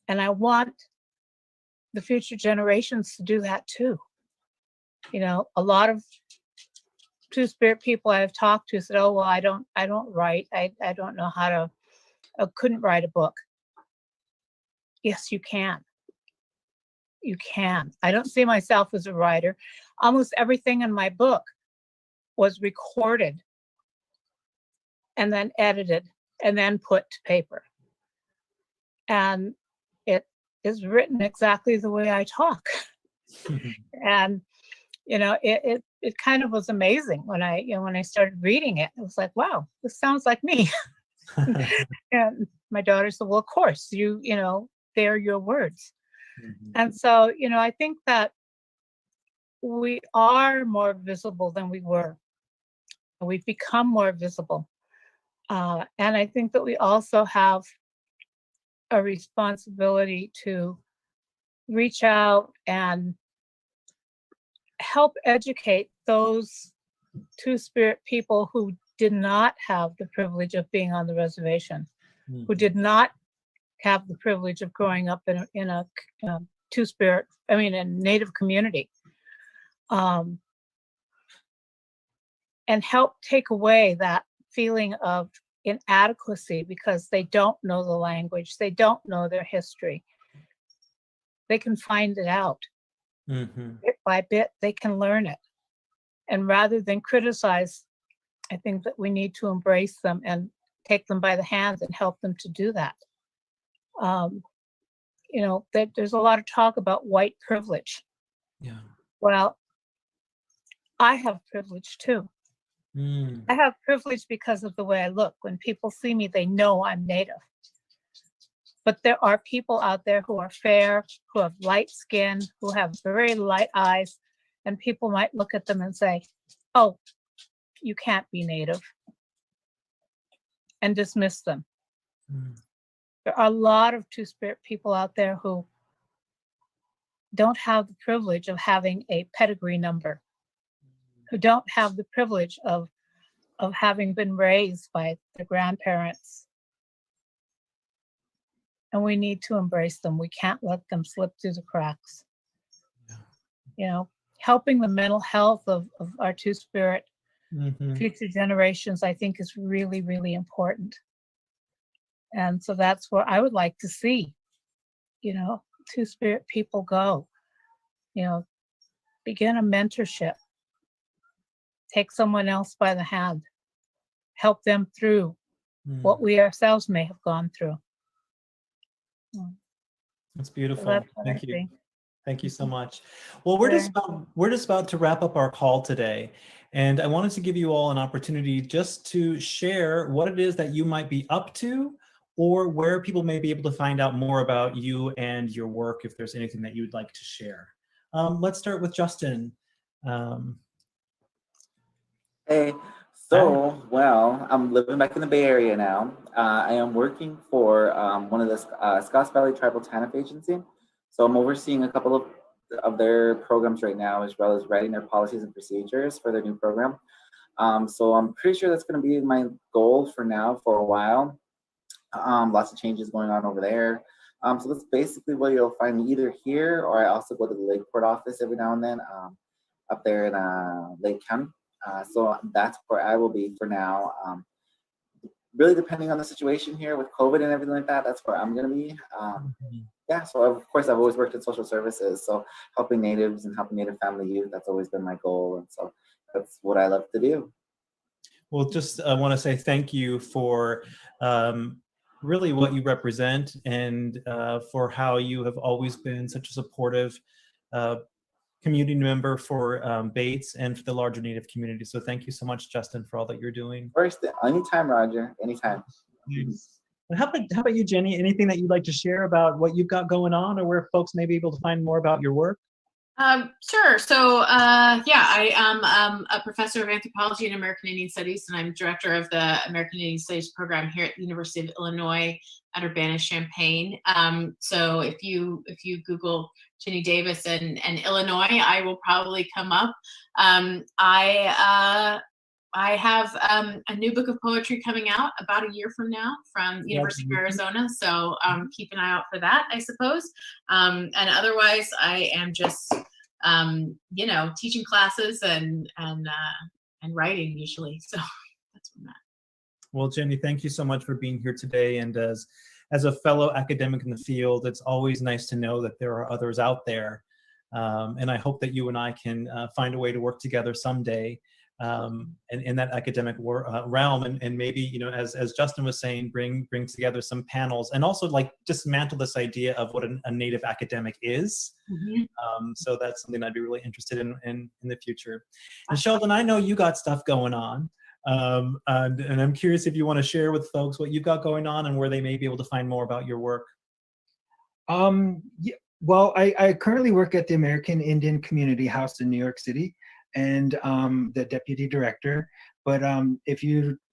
And I want the future generations to do that too. A lot of Two-Spirit people I've talked to said, oh, well, I don't write. I don't know how to, I couldn't write a book. Yes, you can. You can. I don't see myself as a writer. Almost everything in my book was recorded and then edited and then put to paper. And it is written exactly the way I talk. And it kind of was amazing when I started reading it. It was like, wow, this sounds like me. And my daughter said, well, of course, they're your words. And so, I think that we are more visible than we were. We've become more visible. And I think that we also have a responsibility to reach out and help educate those Two-Spirit people who did not have the privilege of being on the reservation, who did not have the privilege of growing up in a Two-Spirit, a Native community, and help take away that feeling of inadequacy because they don't know the language, they don't know their history. They can find it out. Bit by bit, they can learn it. And rather than criticize, I think that we need to embrace them and take them by the hand and help them to do that. There's a lot of talk about white privilege. Well, I have privilege too. Mm. I have privilege because of the way I look. When people see me, they know I'm Native. But there are people out there who are fair, who have light skin, who have very light eyes, and people might look at them and say, oh, you can't be Native, and dismiss them. Mm. There are a lot of Two-Spirit people out there who don't have the privilege of having a pedigree number, who don't have the privilege of having been raised by their grandparents. And we need to embrace them. We can't let them slip through the cracks. Yeah. You know, helping the mental health of our Two-Spirit future generations, I think, is really, really important. And so that's where I would like to see, you know, Two-Spirit people go, you know, begin a mentorship, take someone else by the hand, help them through what we ourselves may have gone through. That's So beautiful. that's what Thank I you. think. Thank you so much. Well, we're just about to wrap up our call today. And I wanted to give you all an opportunity just to share what it is that you might be up to, or where people may be able to find out more about you and your work, if there's anything that you would like to share. Let's start with Justin. Hey, so, well, I'm living back in the Bay Area now. I am working for one of the Scotts Valley Tribal TANF agency. So I'm overseeing a couple of their programs right now, as well as writing their policies and procedures for their new program. So I'm pretty sure that's going to be my goal for now for a while. Lots of changes going on over there. So that's basically what you'll find me either here, or I also go to the Lakeport office every now and then up there in Lake County. So that's where I will be for now. Really depending on the situation here with COVID and everything like that, that's where I'm going to be. Yeah, so of course I've always worked in social services, so helping Natives and helping Native family youth, that's always been my goal. And so that's what I love to do. Well, just want to say thank you for really what you represent, and for how you have always been such a supportive community member for BAAIT-S and for the larger Native community. So thank you so much, Justin, for all that you're doing. First, anytime, Roger, anytime. And how about you, Jenny? Anything that you'd like to share about what you've got going on, or where folks may be able to find more about your work? Sure. So, yeah, I am a professor of anthropology and American Indian Studies, and I'm director of the American Indian Studies program here at the University of Illinois at Urbana-Champaign. So if you Google Jenny Davis and Illinois, I will probably come up. I have a new book of poetry coming out about a year from now from the University of Arizona. So keep an eye out for that, I suppose. And otherwise, I am just, you know, teaching classes and writing usually. So that's what I'm at. Well, Jenny, thank you so much for being here today. And as a fellow academic in the field, it's always nice to know that there are others out there. And I hope that you and I can find a way to work together someday. And in that academic realm, and maybe, you know, as Justin was saying, bring together some panels, and also like dismantle this idea of what a Native academic is. So that's something I'd be really interested in the future. And Sheldon, I know you got stuff going on, and I'm curious if you want to share with folks what you've got going on and where they may be able to find more about your work. Yeah, well, I currently work at the American Indian Community House in New York City, and the deputy director. But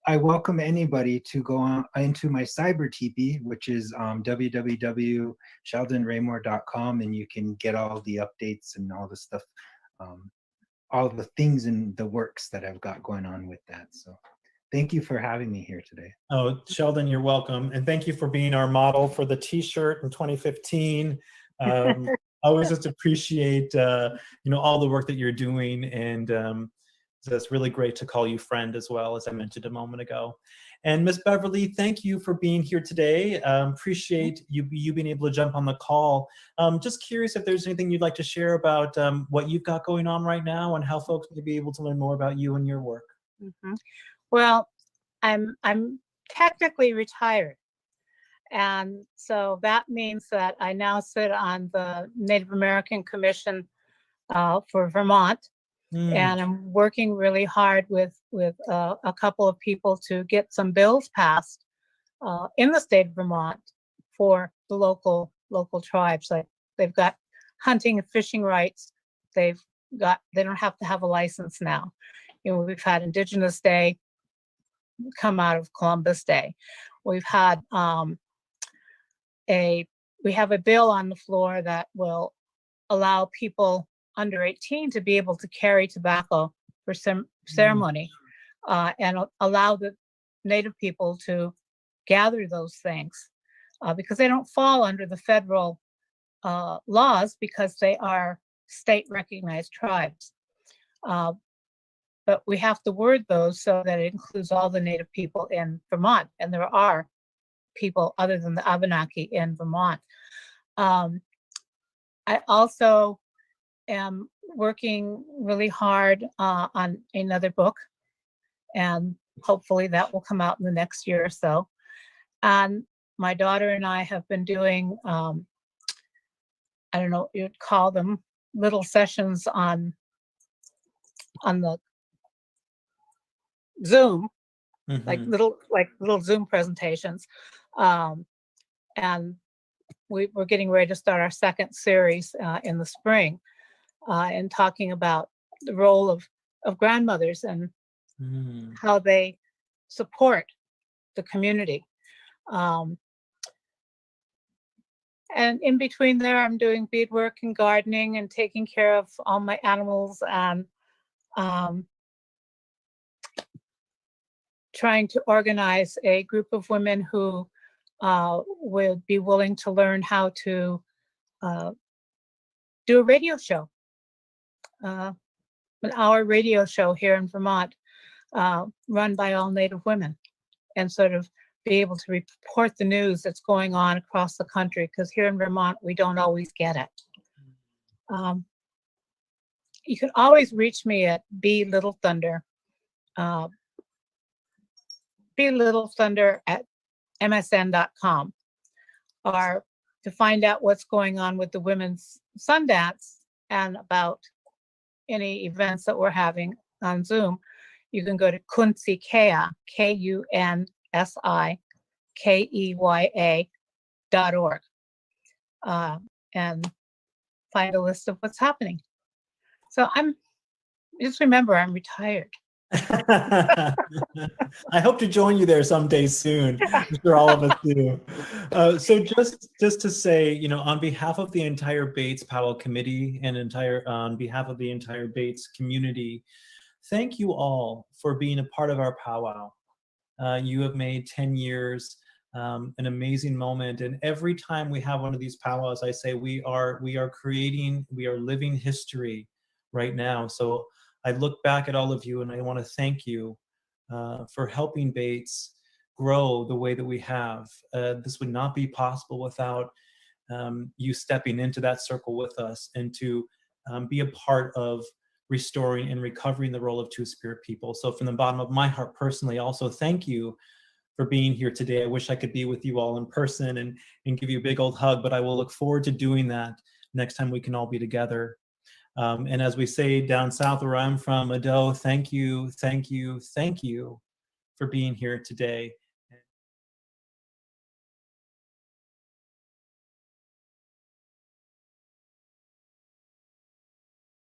I welcome anybody to go on into my cyber TP, which is www.sheldonraymore.com, and you can get all the updates and all the stuff, all the things and the works that I've got going on with that. So thank you for having me here today. Oh, Sheldon, you're welcome. And thank you for being our model for the t-shirt in 2015. I always just appreciate, you know, all the work that you're doing, and so it's really great to call you friend as well, as I mentioned a moment ago. And Miss Beverly, thank you for being here today. Appreciate you being able to jump on the call. Just curious if there's anything you'd like to share about what you've got going on right now, and how folks may be able to learn more about you and your work. Well, I'm technically retired. And so that means that I now sit on the Native American Commission for Vermont. And I'm working really hard with a couple of people to get some bills passed in the state of Vermont for the local tribes. Like they've got hunting and fishing rights. They don't have to have a license now. You know, we've had Indigenous Day come out of Columbus Day. We've had we have a bill on the floor that will allow people under 18 to be able to carry tobacco for some ceremony, and allow the Native people to gather those things because they don't fall under the federal laws because they are state recognized tribes. But we have to word those so that it includes all the Native people in Vermont, and there are people other than the Abenaki in Vermont. I also am working really hard on another book, and hopefully that will come out in the next year or so. And my daughter and I have been doing, I don't know what you'd call them, little sessions on the Zoom, like little Zoom presentations. And we're getting ready to start our second series in the spring, and talking about the role of grandmothers and how they support the community. And in between there, I'm doing beadwork and gardening and taking care of all my animals, and trying to organize a group of women who would be willing to learn how to do a radio show, an hour radio show here in Vermont, run by all Native women, and sort of be able to report the news that's going on across the country, because here in Vermont, we don't always get it. You can always reach me at @BLittleThunder at msn.com, or to find out what's going on with the Women's Sundance and about any events that we're having on Zoom, you can go to Kunsikea, KUNSIKEYA.org, and find a list of what's happening. So just remember, I'm retired. I hope to join you there someday soon. I'm sure all of us do. So just to say, you know, on behalf of the entire BAAIT-S Powwow committee and on behalf of the entire BAAIT-S community, thank you all for being a part of our powwow. You have made 10 years an amazing moment, and every time we have one of these powwows, I say we are living history right now. So I look back at all of you and I want to thank you for helping BAAIT-S grow the way that we have. This would not be possible without you stepping into that circle with us, and to be a part of restoring and recovering the role of Two-Spirit people. So from the bottom of my heart personally, also thank you for being here today. I wish I could be with you all in person and give you a big old hug, but I will look forward to doing that next time we can all be together. And as we say down south where I'm from, Ado, thank you for being here today.